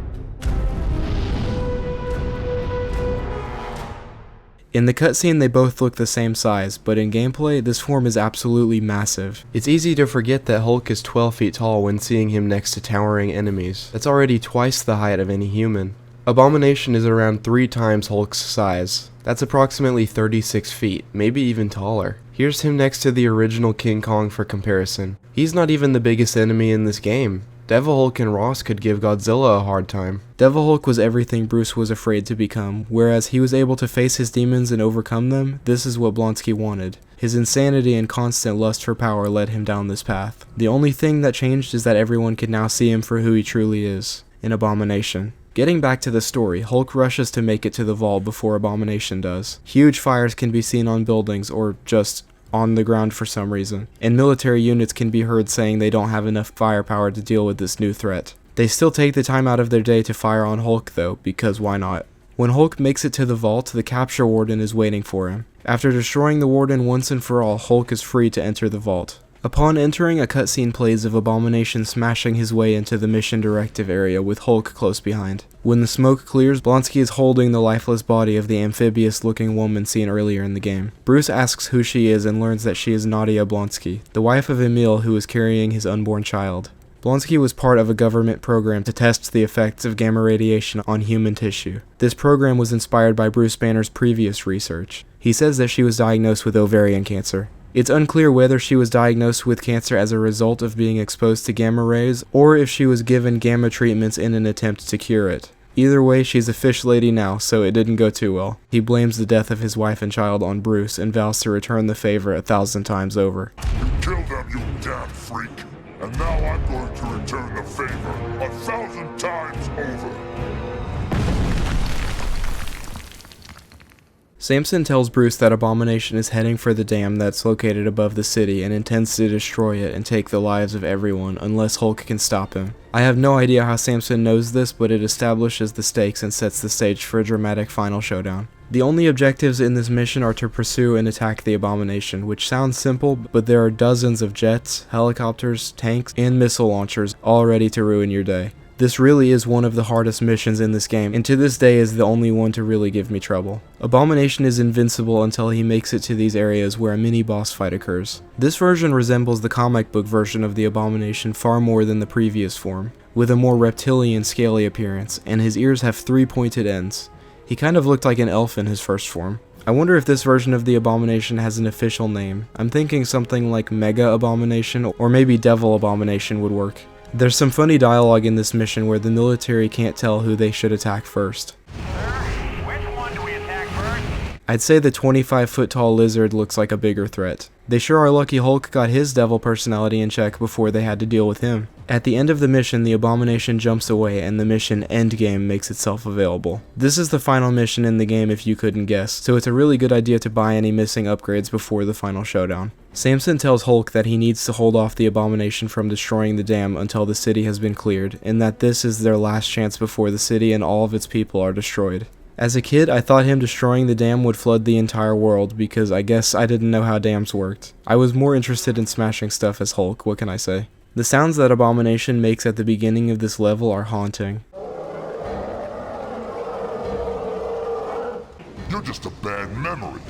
In the cutscene, they both look the same size, but in gameplay, this form is absolutely massive. It's easy to forget that Hulk is 12 feet tall when seeing him next to towering enemies. That's already twice the height of any human. Abomination is around 3 times Hulk's size. That's approximately 36 feet, maybe even taller. Here's him next to the original King Kong for comparison. He's not even the biggest enemy in this game. Devil Hulk and Ross could give Godzilla a hard time. Devil Hulk was everything Bruce was afraid to become, whereas he was able to face his demons and overcome them. This is what Blonsky wanted. His insanity and constant lust for power led him down this path. The only thing that changed is that everyone could now see him for who he truly is, an Abomination. Getting back to the story, Hulk rushes to make it to the vault before Abomination does. Huge fires can be seen on buildings or just on the ground for some reason, and military units can be heard saying they don't have enough firepower to deal with this new threat. They still take the time out of their day to fire on Hulk though, because why not? When Hulk makes it to the vault, the capture warden is waiting for him. After destroying the warden once and for all, Hulk is free to enter the vault. Upon entering, a cutscene plays of Abomination smashing his way into the Mission Directive area with Hulk close behind. When the smoke clears, Blonsky is holding the lifeless body of the amphibious-looking woman seen earlier in the game. Bruce asks who she is and learns that she is Nadia Blonsky, the wife of Emil who is carrying his unborn child. Blonsky was part of a government program to test the effects of gamma radiation on human tissue. This program was inspired by Bruce Banner's previous research. He says that she was diagnosed with ovarian cancer. It's unclear whether she was diagnosed with cancer as a result of being exposed to gamma rays, or if she was given gamma treatments in an attempt to cure it. Either way, she's a fish lady now, so it didn't go too well. He blames the death of his wife and child on Bruce and vows to return the favor 1,000 times over. Kill them, you damn freak! And now I'm going to return the favor 1,000 times over! Samson tells Bruce that Abomination is heading for the dam that's located above the city and intends to destroy it and take the lives of everyone unless Hulk can stop him. I have no idea how Samson knows this, but it establishes the stakes and sets the stage for a dramatic final showdown. The only objectives in this mission are to pursue and attack the Abomination, which sounds simple, but there are dozens of jets, helicopters, tanks, and missile launchers all ready to ruin your day. This really is one of the hardest missions in this game, and to this day is the only one to really give me trouble. Abomination is invincible until he makes it to these areas where a mini boss fight occurs. This version resembles the comic book version of the Abomination far more than the previous form, with a more reptilian scaly appearance, and his ears have 3 pointed ends. He kind of looked like an elf in his first form. I wonder if this version of the Abomination has an official name. I'm thinking something like Mega Abomination, or maybe Devil Abomination would work. There's some funny dialogue in this mission where the military can't tell who they should attack first. Which one do we attack first? I'd say the 25-foot tall lizard looks like a bigger threat. They sure are lucky Hulk got his devil personality in check before they had to deal with him. At the end of the mission, the Abomination jumps away and the mission Endgame makes itself available. This is the final mission in the game if you couldn't guess, so it's a really good idea to buy any missing upgrades before the final showdown. Samson tells Hulk that he needs to hold off the Abomination from destroying the dam until the city has been cleared, and that this is their last chance before the city and all of its people are destroyed. As a kid, I thought him destroying the dam would flood the entire world because I guess I didn't know how dams worked. I was more interested in smashing stuff as Hulk, what can I say? The sounds that Abomination makes at the beginning of this level are haunting. You're just a bad memory.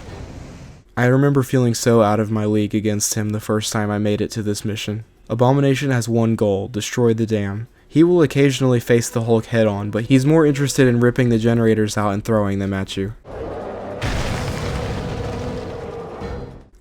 I remember feeling so out of my league against him the first time I made it to this mission. Abomination has one goal: destroy the dam. He will occasionally face the Hulk head-on, but he's more interested in ripping the generators out and throwing them at you.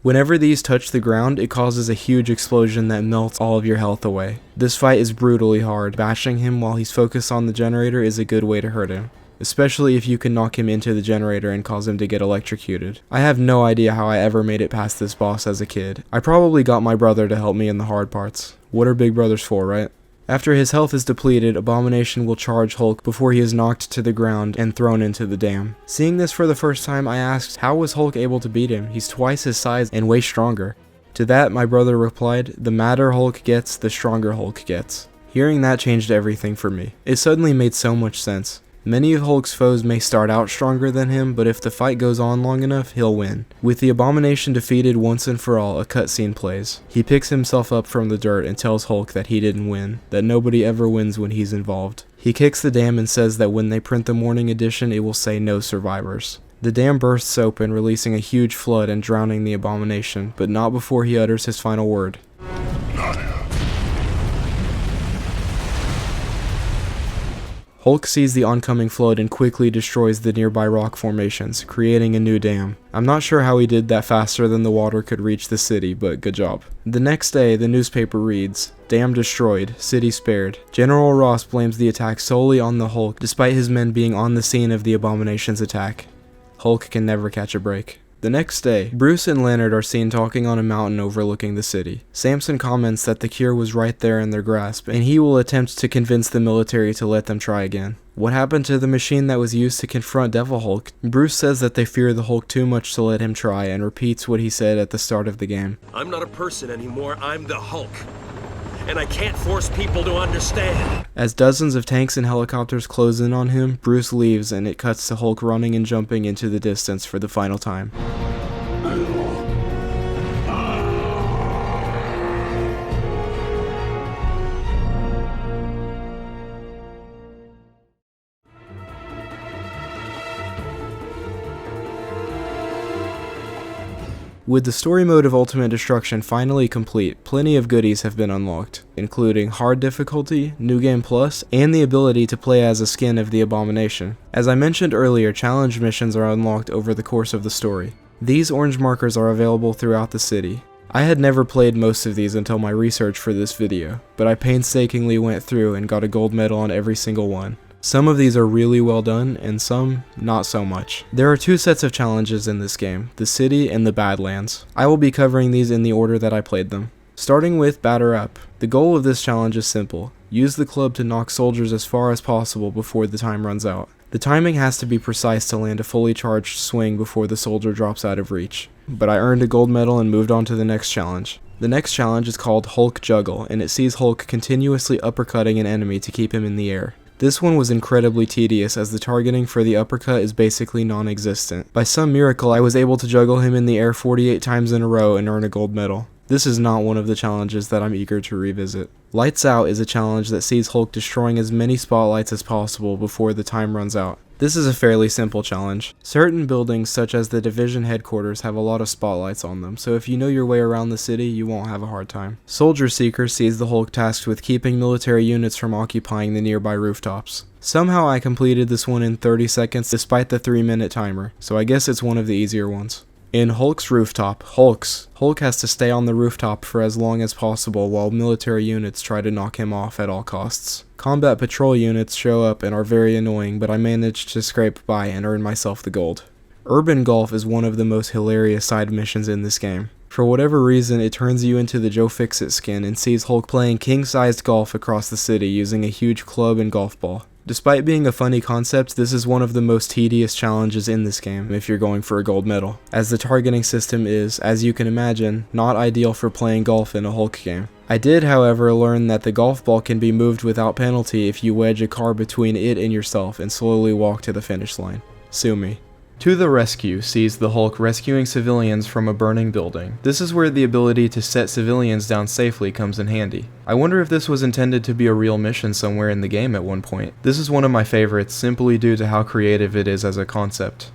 Whenever these touch the ground, it causes a huge explosion that melts all of your health away. This fight is brutally hard. Bashing him while he's focused on the generator is a good way to hurt him. especially if you can knock him into the generator and cause him to get electrocuted. I have no idea how I ever made it past this boss as a kid. I probably got my brother to help me in the hard parts. What are big brothers for, right? After his health is depleted, Abomination will charge Hulk before he is knocked to the ground and thrown into the dam. Seeing this for the first time, I asked, how was Hulk able to beat him? He's twice his size and way stronger. To that, my brother replied, the madder Hulk gets, the stronger Hulk gets. Hearing that changed everything for me. It suddenly made so much sense. Many of Hulk's foes may start out stronger than him, but if the fight goes on long enough, he'll win. With the Abomination defeated once and for all, a cutscene plays. He picks himself up from the dirt and tells Hulk that he didn't win, that nobody ever wins when he's involved. He kicks the dam and says that when they print the morning edition, it will say no survivors. The dam bursts open, releasing a huge flood and drowning the Abomination, but not before he utters his final word. Hulk sees the oncoming flood and quickly destroys the nearby rock formations, creating a new dam. I'm not sure how he did that faster than the water could reach the city, but good job. The next day, the newspaper reads, "Dam destroyed, city spared." General Ross blames the attack solely on the Hulk, despite his men being on the scene of the Abomination's attack. Hulk can never catch a break. The next day, Bruce and Leonard are seen talking on a mountain overlooking the city. Samson comments that the cure was right there in their grasp, and he will attempt to convince the military to let them try again. What happened to the machine that was used to confront Devil Hulk? Bruce says that they fear the Hulk too much to let him try, and repeats what he said at the start of the game. I'm not a person anymore, I'm the Hulk. And I can't force people to understand. As dozens of tanks and helicopters close in on him, Bruce leaves and it cuts to Hulk running and jumping into the distance for the final time. With the story mode of Ultimate Destruction finally complete, plenty of goodies have been unlocked, including hard difficulty, New Game Plus, and the ability to play as a skin of the Abomination. As I mentioned earlier, challenge missions are unlocked over the course of the story. These orange markers are available throughout the city. I had never played most of these until my research for this video, but I painstakingly went through and got a gold medal on every single one. Some of these are really well done, and some not so much. There are two sets of challenges in this game, the city and the Badlands. I will be covering these in the order that I played them. Starting with Batter Up. The goal of this challenge is simple. Use the club to knock soldiers as far as possible before the time runs out. The timing has to be precise to land a fully charged swing before the soldier drops out of reach. But I earned a gold medal and moved on to the next challenge. The next challenge is called Hulk Juggle, and it sees Hulk continuously uppercutting an enemy to keep him in the air. This one was incredibly tedious as the targeting for the uppercut is basically non-existent. By some miracle, I was able to juggle him in the air 48 times in a row and earn a gold medal. This is not one of the challenges that I'm eager to revisit. Lights Out is a challenge that sees Hulk destroying as many spotlights as possible before the time runs out. This is a fairly simple challenge. Certain buildings, such as the Division headquarters, have a lot of spotlights on them, so if you know your way around the city, you won't have a hard time. Soldier Seeker sees the Hulk tasked with keeping military units from occupying the nearby rooftops. Somehow I completed this one in 30 seconds despite the 3-minute timer, so I guess it's one of the easier ones. In Hulk's Rooftop, Hulk has to stay on the rooftop for as long as possible while military units try to knock him off at all costs. Combat patrol units show up and are very annoying, but I managed to scrape by and earn myself the gold. Urban Golf is one of the most hilarious side missions in this game. For whatever reason, it turns you into the Joe Fixit skin and sees Hulk playing king-sized golf across the city using a huge club and golf ball. Despite being a funny concept, this is one of the most tedious challenges in this game if you're going for a gold medal, as the targeting system is, as you can imagine, not ideal for playing golf in a Hulk game. I did, however, learn that the golf ball can be moved without penalty if you wedge a car between it and yourself and slowly walk to the finish line. Sue me. To the Rescue sees the Hulk rescuing civilians from a burning building. This is where the ability to set civilians down safely comes in handy. I wonder if this was intended to be a real mission somewhere in the game at one point. This is one of my favorites simply due to how creative it is as a concept.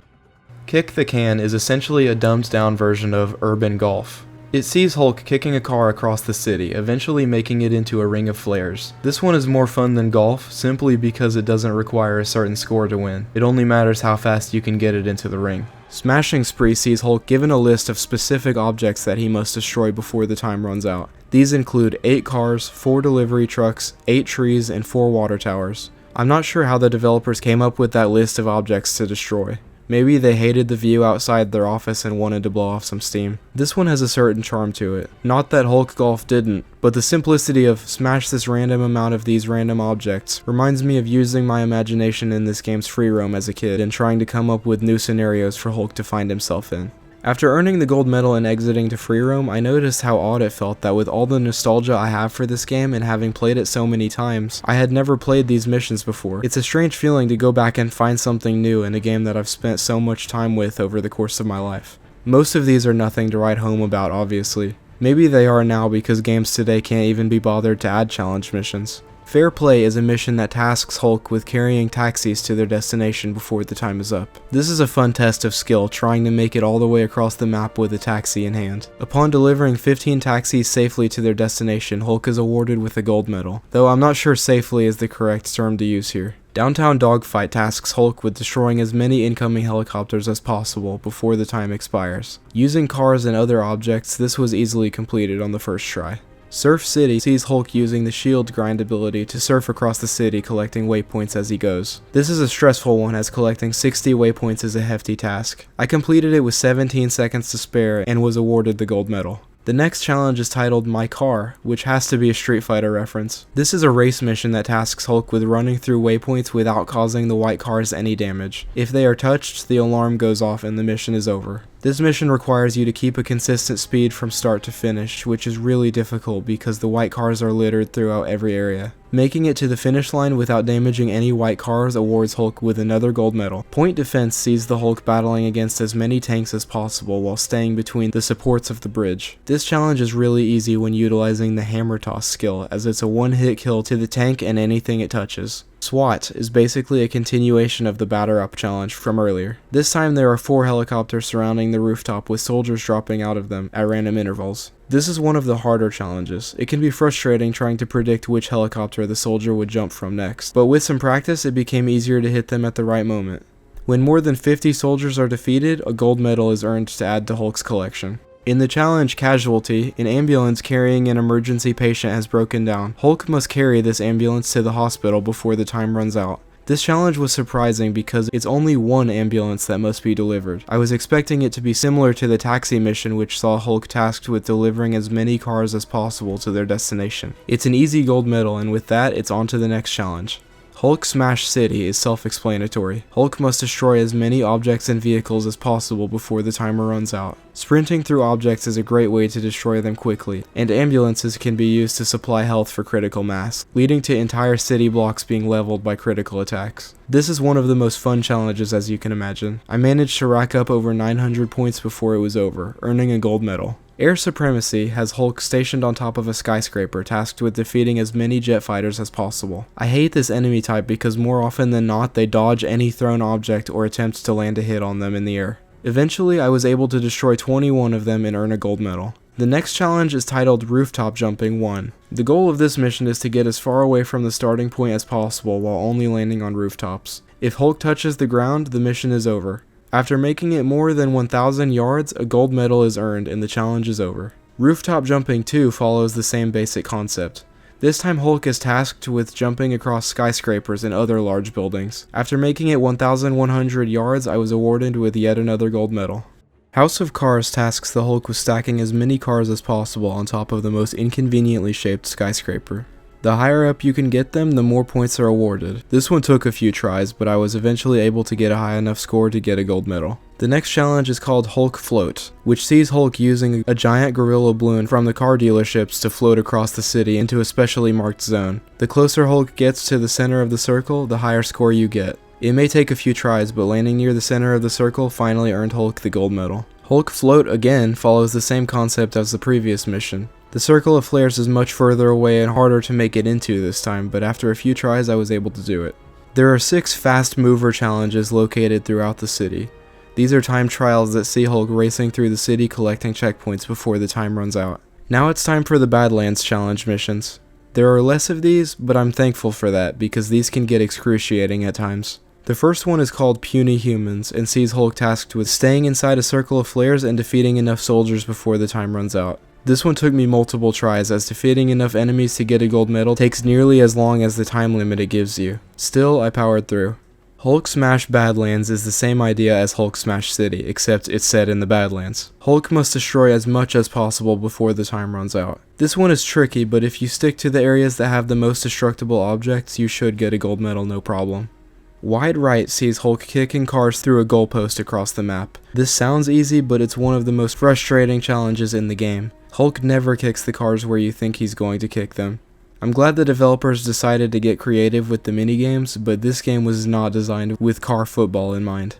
Kick the Can is essentially a dumbed down version of Urban Golf. It sees Hulk kicking a car across the city, eventually making it into a ring of flares. This one is more fun than golf, simply because it doesn't require a certain score to win. It only matters how fast you can get it into the ring. Smashing Spree sees Hulk given a list of specific objects that he must destroy before the time runs out. These include 8 cars, 4 delivery trucks, 8 trees, and 4 water towers. I'm not sure how the developers came up with that list of objects to destroy. Maybe they hated the view outside their office and wanted to blow off some steam. This one has a certain charm to it. Not that Hulk Golf didn't, but the simplicity of smash this random amount of these random objects reminds me of using my imagination in this game's free roam as a kid and trying to come up with new scenarios for Hulk to find himself in. After earning the gold medal and exiting to free roam, I noticed how odd it felt that with all the nostalgia I have for this game and having played it so many times, I had never played these missions before. It's a strange feeling to go back and find something new in a game that I've spent so much time with over the course of my life. Most of these are nothing to write home about, obviously. Maybe they are now because games today can't even be bothered to add challenge missions. Fair Play is a mission that tasks Hulk with carrying taxis to their destination before the time is up. This is a fun test of skill, trying to make it all the way across the map with a taxi in hand. Upon delivering 15 taxis safely to their destination, Hulk is awarded with a gold medal, though I'm not sure safely is the correct term to use here. Downtown Dogfight tasks Hulk with destroying as many incoming helicopters as possible before the time expires. Using cars and other objects, this was easily completed on the first try. Surf City sees Hulk using the shield grind ability to surf across the city collecting waypoints as he goes. This is a stressful one as collecting 60 waypoints is a hefty task. I completed it with 17 seconds to spare and was awarded the gold medal. The next challenge is titled My Car, which has to be a Street Fighter reference. This is a race mission that tasks Hulk with running through waypoints without causing the white cars any damage. If they are touched, the alarm goes off and the mission is over. This mission requires you to keep a consistent speed from start to finish, which is really difficult because the white cars are littered throughout every area. Making it to the finish line without damaging any white cars awards Hulk with another gold medal. Point Defense sees the Hulk battling against as many tanks as possible while staying between the supports of the bridge. This challenge is really easy when utilizing the hammer toss skill, as it's a one-hit kill to the tank and anything it touches. SWAT is basically a continuation of the batter up challenge from earlier. This time there are 4 helicopters surrounding the rooftop with soldiers dropping out of them at random intervals. This is one of the harder challenges. It can be frustrating trying to predict which helicopter the soldier would jump from next, but with some practice it became easier to hit them at the right moment. When more than 50 soldiers are defeated, a gold medal is earned to add to Hulk's collection. In the challenge Casualty, an ambulance carrying an emergency patient has broken down. Hulk must carry this ambulance to the hospital before the time runs out. This challenge was surprising because it's only one ambulance that must be delivered. I was expecting it to be similar to the taxi mission, which saw Hulk tasked with delivering as many cars as possible to their destination. It's an easy gold medal, and with that, it's on to the next challenge. Hulk Smash City is self-explanatory. Hulk must destroy as many objects and vehicles as possible before the timer runs out. Sprinting through objects is a great way to destroy them quickly, and ambulances can be used to supply health for critical mass, leading to entire city blocks being leveled by critical attacks. This is one of the most fun challenges, as you can imagine. I managed to rack up over 900 points before it was over, earning a gold medal. Air Supremacy has Hulk stationed on top of a skyscraper tasked with defeating as many jet fighters as possible. I hate this enemy type because more often than not they dodge any thrown object or attempt to land a hit on them in the air. Eventually I was able to destroy 21 of them and earn a gold medal. The next challenge is titled Rooftop Jumping 1. The goal of this mission is to get as far away from the starting point as possible while only landing on rooftops. If Hulk touches the ground, the mission is over. After making it more than 1,000 yards, a gold medal is earned and the challenge is over. Rooftop Jumping 2 follows the same basic concept. This time Hulk is tasked with jumping across skyscrapers and other large buildings. After making it 1,100 yards, I was awarded with yet another gold medal. House of Cars tasks the Hulk with stacking as many cars as possible on top of the most inconveniently shaped skyscraper. The higher up you can get them, the more points are awarded. This one took a few tries, but I was eventually able to get a high enough score to get a gold medal. The next challenge is called Hulk Float, which sees Hulk using a giant gorilla balloon from the car dealerships to float across the city into a specially marked zone. The closer Hulk gets to the center of the circle, the higher score you get. It may take a few tries, but landing near the center of the circle finally earned Hulk the gold medal. Hulk Float again follows the same concept as the previous mission. The circle of flares is much further away and harder to make it into this time, but after a few tries I was able to do it. There are 6 fast mover challenges located throughout the city. These are time trials that see Hulk racing through the city collecting checkpoints before the time runs out. Now it's time for the Badlands challenge missions. There are less of these, but I'm thankful for that because these can get excruciating at times. The first one is called Puny Humans and sees Hulk tasked with staying inside a circle of flares and defeating enough soldiers before the time runs out. This one took me multiple tries, as defeating enough enemies to get a gold medal takes nearly as long as the time limit it gives you. Still, I powered through. Hulk Smash Badlands is the same idea as Hulk Smash City, except it's set in the Badlands. Hulk must destroy as much as possible before the time runs out. This one is tricky, but if you stick to the areas that have the most destructible objects, you should get a gold medal no problem. Wide Right sees Hulk kicking cars through a goalpost across the map. This sounds easy, but it's one of the most frustrating challenges in the game. Hulk never kicks the cars where you think he's going to kick them. I'm glad the developers decided to get creative with the minigames, but this game was not designed with car football in mind.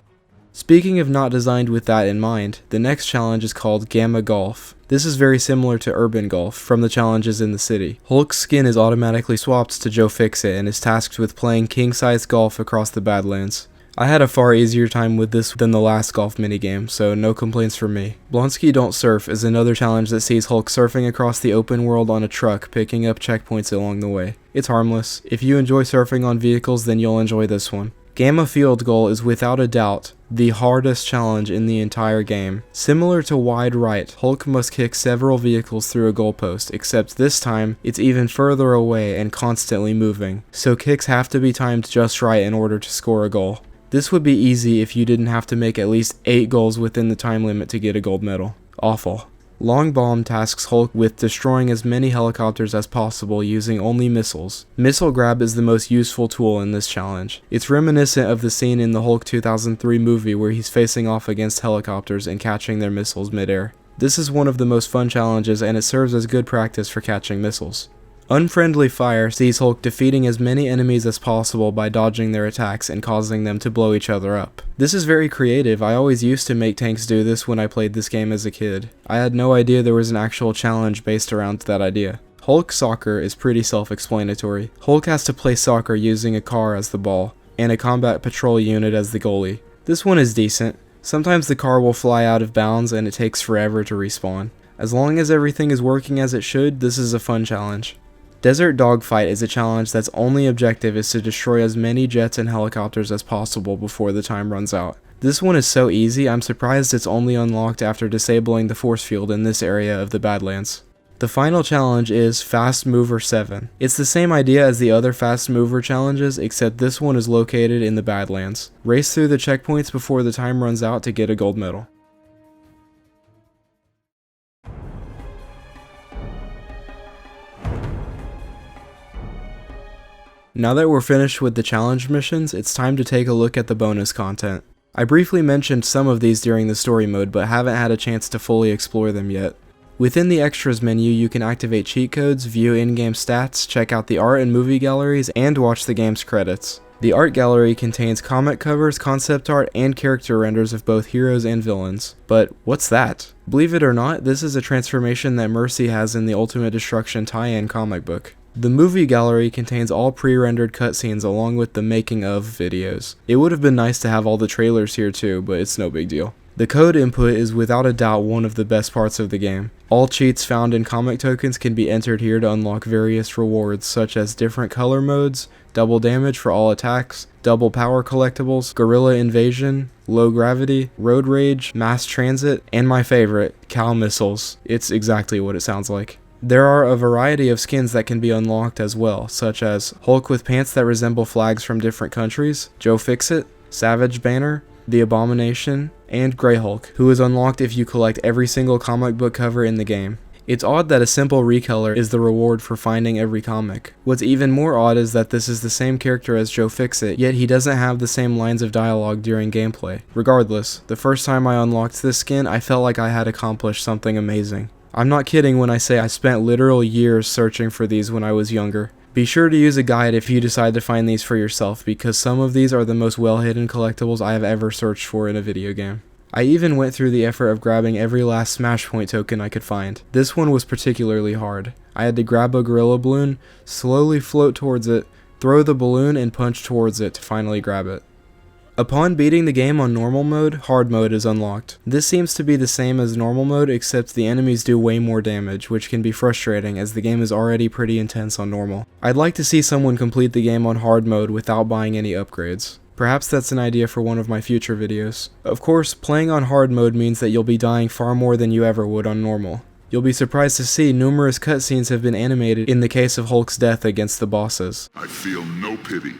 Speaking of not designed with that in mind, the next challenge is called Gamma Golf. This is very similar to Urban Golf from the challenges in the city. Hulk's skin is automatically swapped to Joe Fixit and is tasked with playing king-size golf across the Badlands. I had a far easier time with this than the last golf minigame, so no complaints from me. Blonsky Don't Surf is another challenge that sees Hulk surfing across the open world on a truck, picking up checkpoints along the way. It's harmless. If you enjoy surfing on vehicles, then you'll enjoy this one. Gamma Field Goal is without a doubt the hardest challenge in the entire game. Similar to Wide Right, Hulk must kick several vehicles through a goalpost, except this time, it's even further away and constantly moving, so kicks have to be timed just right in order to score a goal. This would be easy if you didn't have to make at least 8 goals within the time limit to get a gold medal. Awful. Long Bomb tasks Hulk with destroying as many helicopters as possible using only missiles. Missile Grab is the most useful tool in this challenge. It's reminiscent of the scene in the Hulk 2003 movie where he's facing off against helicopters and catching their missiles midair. This is one of the most fun challenges, and it serves as good practice for catching missiles. Unfriendly Fire sees Hulk defeating as many enemies as possible by dodging their attacks and causing them to blow each other up. This is very creative. I always used to make tanks do this when I played this game as a kid. I had no idea there was an actual challenge based around that idea. Hulk Soccer is pretty self-explanatory. Hulk has to play soccer using a car as the ball, and a combat patrol unit as the goalie. This one is decent. Sometimes the car will fly out of bounds and it takes forever to respawn. As long as everything is working as it should, this is a fun challenge. Desert Dogfight is a challenge that's only objective is to destroy as many jets and helicopters as possible before the time runs out. This one is so easy, I'm surprised it's only unlocked after disabling the force field in this area of the Badlands. The final challenge is Fast Mover 7. It's the same idea as the other Fast Mover challenges, except this one is located in the Badlands. Race through the checkpoints before the time runs out to get a gold medal. Now that we're finished with the challenge missions, it's time to take a look at the bonus content. I briefly mentioned some of these during the story mode, but haven't had a chance to fully explore them yet. Within the extras menu, you can activate cheat codes, view in-game stats, check out the art and movie galleries, and watch the game's credits. The art gallery contains comic covers, concept art, and character renders of both heroes and villains. But what's that? Believe it or not, this is a transformation that Mercy has in the Ultimate Destruction tie-in comic book. The movie gallery contains all pre-rendered cutscenes along with the making of videos. It would have been nice to have all the trailers here too, but it's no big deal. The code input is without a doubt one of the best parts of the game. All cheats found in comic tokens can be entered here to unlock various rewards such as different color modes, double damage for all attacks, double power collectibles, gorilla invasion, low gravity, road rage, mass transit, and my favorite, cow missiles. It's exactly what it sounds like. There are a variety of skins that can be unlocked as well, such as Hulk with pants that resemble flags from different countries, Joe Fixit, Savage Banner, The Abomination, and Grey Hulk, who is unlocked if you collect every single comic book cover in the game. It's odd that a simple recolor is the reward for finding every comic. What's even more odd is that this is the same character as Joe Fixit, yet he doesn't have the same lines of dialogue during gameplay. Regardless, the first time I unlocked this skin, I felt like I had accomplished something amazing. I'm not kidding when I say I spent literal years searching for these when I was younger. Be sure to use a guide if you decide to find these for yourself, because some of these are the most well-hidden collectibles I have ever searched for in a video game. I even went through the effort of grabbing every last Smash Point token I could find. This one was particularly hard. I had to grab a gorilla balloon, slowly float towards it, throw the balloon, and punch towards it to finally grab it. Upon beating the game on normal mode, hard mode is unlocked. This seems to be the same as normal mode, except the enemies do way more damage, which can be frustrating as the game is already pretty intense on normal. I'd like to see someone complete the game on hard mode without buying any upgrades. Perhaps that's an idea for one of my future videos. Of course, playing on hard mode means that you'll be dying far more than you ever would on normal. You'll be surprised to see numerous cutscenes have been animated in the case of Hulk's death against the bosses. I feel no pity.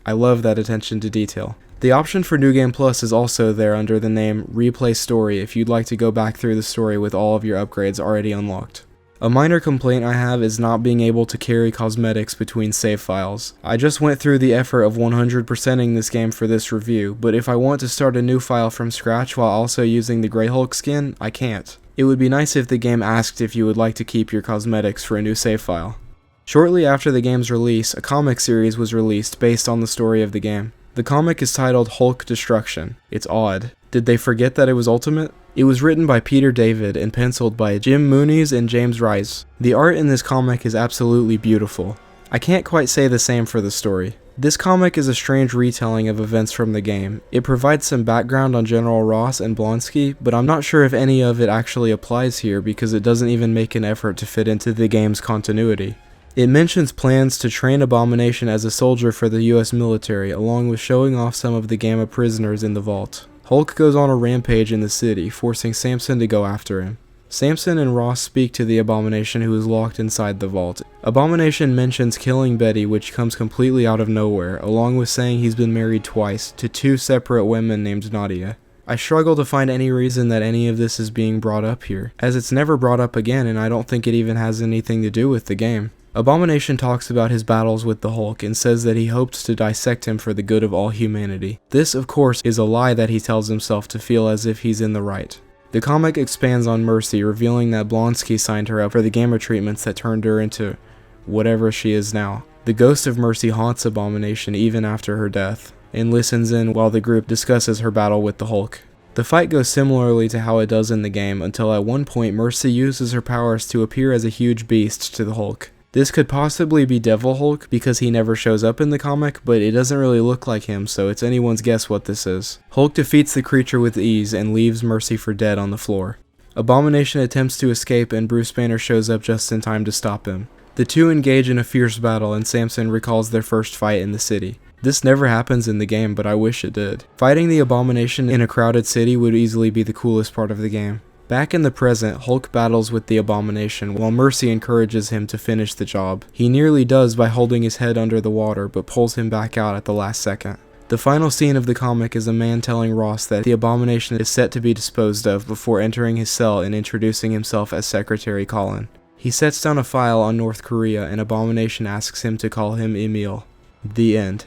I love that attention to detail. The option for New Game Plus is also there under the name Replay Story if you'd like to go back through the story with all of your upgrades already unlocked. A minor complaint I have is not being able to carry cosmetics between save files. I just went through the effort of 100%ing this game for this review, but if I want to start a new file from scratch while also using the Grey Hulk skin, I can't. It would be nice if the game asked if you would like to keep your cosmetics for a new save file. Shortly after the game's release, a comic series was released based on the story of the game. The comic is titled Hulk Destruction. It's odd. Did they forget that it was Ultimate? It was written by Peter David and penciled by Jim Moonies and James Rice. The art in this comic is absolutely beautiful. I can't quite say the same for the story. This comic is a strange retelling of events from the game. It provides some background on General Ross and Blonsky, but I'm not sure if any of it actually applies here because it doesn't even make an effort to fit into the game's continuity. It mentions plans to train Abomination as a soldier for the US military, along with showing off some of the Gamma prisoners in the vault. Hulk goes on a rampage in the city, forcing Samson to go after him. Samson and Ross speak to the Abomination who is locked inside the vault. Abomination mentions killing Betty, which comes completely out of nowhere, along with saying he's been married twice, to two separate women named Nadia. I struggle to find any reason that any of this is being brought up here, as it's never brought up again and I don't think it even has anything to do with the game. Abomination talks about his battles with the Hulk and says that he hopes to dissect him for the good of all humanity. This, of course, is a lie that he tells himself to feel as if he's in the right. The comic expands on Mercy, revealing that Blonsky signed her up for the Gamma treatments that turned her into whatever she is now. The ghost of Mercy haunts Abomination even after her death, and listens in while the group discusses her battle with the Hulk. The fight goes similarly to how it does in the game, until at one point Mercy uses her powers to appear as a huge beast to the Hulk. This could possibly be Devil Hulk because he never shows up in the comic, but it doesn't really look like him, so it's anyone's guess what this is. Hulk defeats the creature with ease and leaves Mercy for dead on the floor. Abomination attempts to escape and Bruce Banner shows up just in time to stop him. The two engage in a fierce battle and Samson recalls their first fight in the city. This never happens in the game, but I wish it did. Fighting the Abomination in a crowded city would easily be the coolest part of the game. Back in the present, Hulk battles with the Abomination while Mercy encourages him to finish the job. He nearly does by holding his head under the water, but pulls him back out at the last second. The final scene of the comic is a man telling Ross that the Abomination is set to be disposed of before entering his cell and introducing himself as Secretary Colin. He sets down a file on North Korea and Abomination asks him to call him Emil. The end.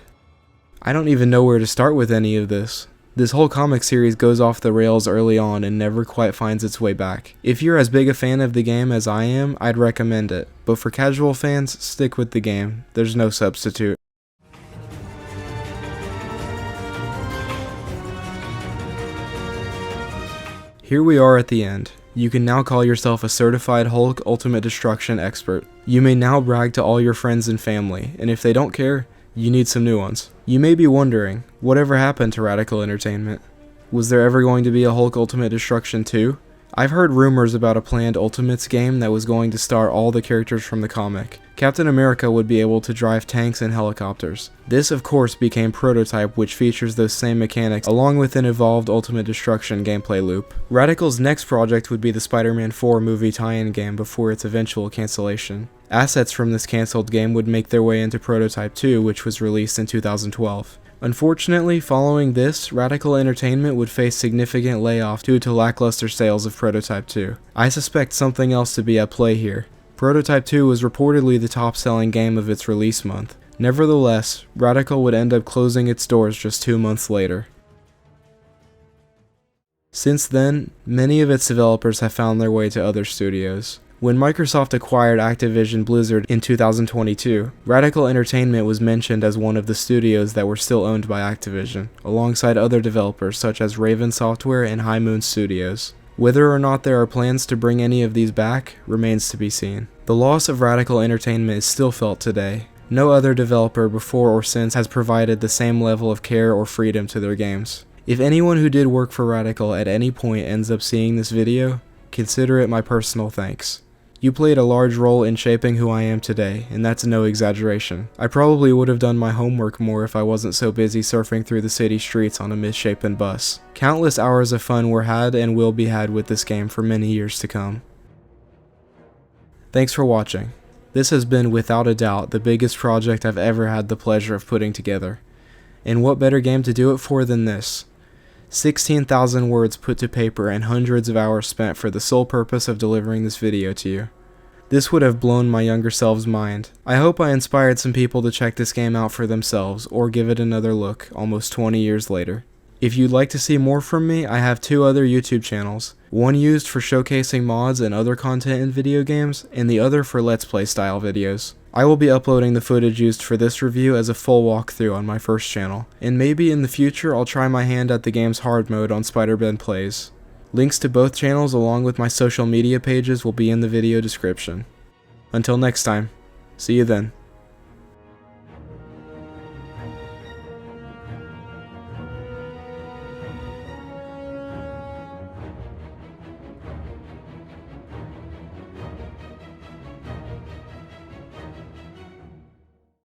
I don't even know where to start with any of this. This whole comic series goes off the rails early on and never quite finds its way back. If you're as big a fan of the game as I am, I'd recommend it, but for casual fans, stick with the game. There's no substitute. Here we are at the end. You can now call yourself a certified Hulk Ultimate Destruction expert. You may now brag to all your friends and family, and if they don't care, you need some new ones. You may be wondering, whatever happened to Radical Entertainment? Was there ever going to be a Hulk Ultimate Destruction 2? I've heard rumors about a planned Ultimates game that was going to star all the characters from the comic. Captain America would be able to drive tanks and helicopters. This of course became Prototype, which features those same mechanics along with an evolved Ultimate Destruction gameplay loop. Radical's next project would be the Spider-Man 4 movie tie-in game before its eventual cancellation. Assets from this cancelled game would make their way into Prototype 2, which was released in 2012. Unfortunately, following this, Radical Entertainment would face significant layoffs due to lackluster sales of Prototype 2. I suspect something else to be at play here. Prototype 2 was reportedly the top-selling game of its release month. Nevertheless, Radical would end up closing its doors just 2 months later. Since then, many of its developers have found their way to other studios. When Microsoft acquired Activision Blizzard in 2022, Radical Entertainment was mentioned as one of the studios that were still owned by Activision, alongside other developers such as Raven Software and High Moon Studios. Whether or not there are plans to bring any of these back remains to be seen. The loss of Radical Entertainment is still felt today. No other developer before or since has provided the same level of care or freedom to their games. If anyone who did work for Radical at any point ends up seeing this video, consider it my personal thanks. You played a large role in shaping who I am today, and that's no exaggeration. I probably would have done my homework more if I wasn't so busy surfing through the city streets on a misshapen bus. Countless hours of fun were had and will be had with this game for many years to come. Thanks for watching. This has been without a doubt the biggest project I've ever had the pleasure of putting together. And what better game to do it for than this? 16,000 words put to paper and hundreds of hours spent for the sole purpose of delivering this video to you. This would have blown my younger self's mind. I hope I inspired some people to check this game out for themselves or give it another look almost 20 years later. If you'd like to see more from me, I have 2 other YouTube channels, one used for showcasing mods and other content in video games, and the other for Let's Play style videos. I will be uploading the footage used for this review as a full walkthrough on my first channel, and maybe in the future I'll try my hand at the game's hard mode on Spider-Ben Plays. Links to both channels along with my social media pages will be in the video description. Until next time, see you then.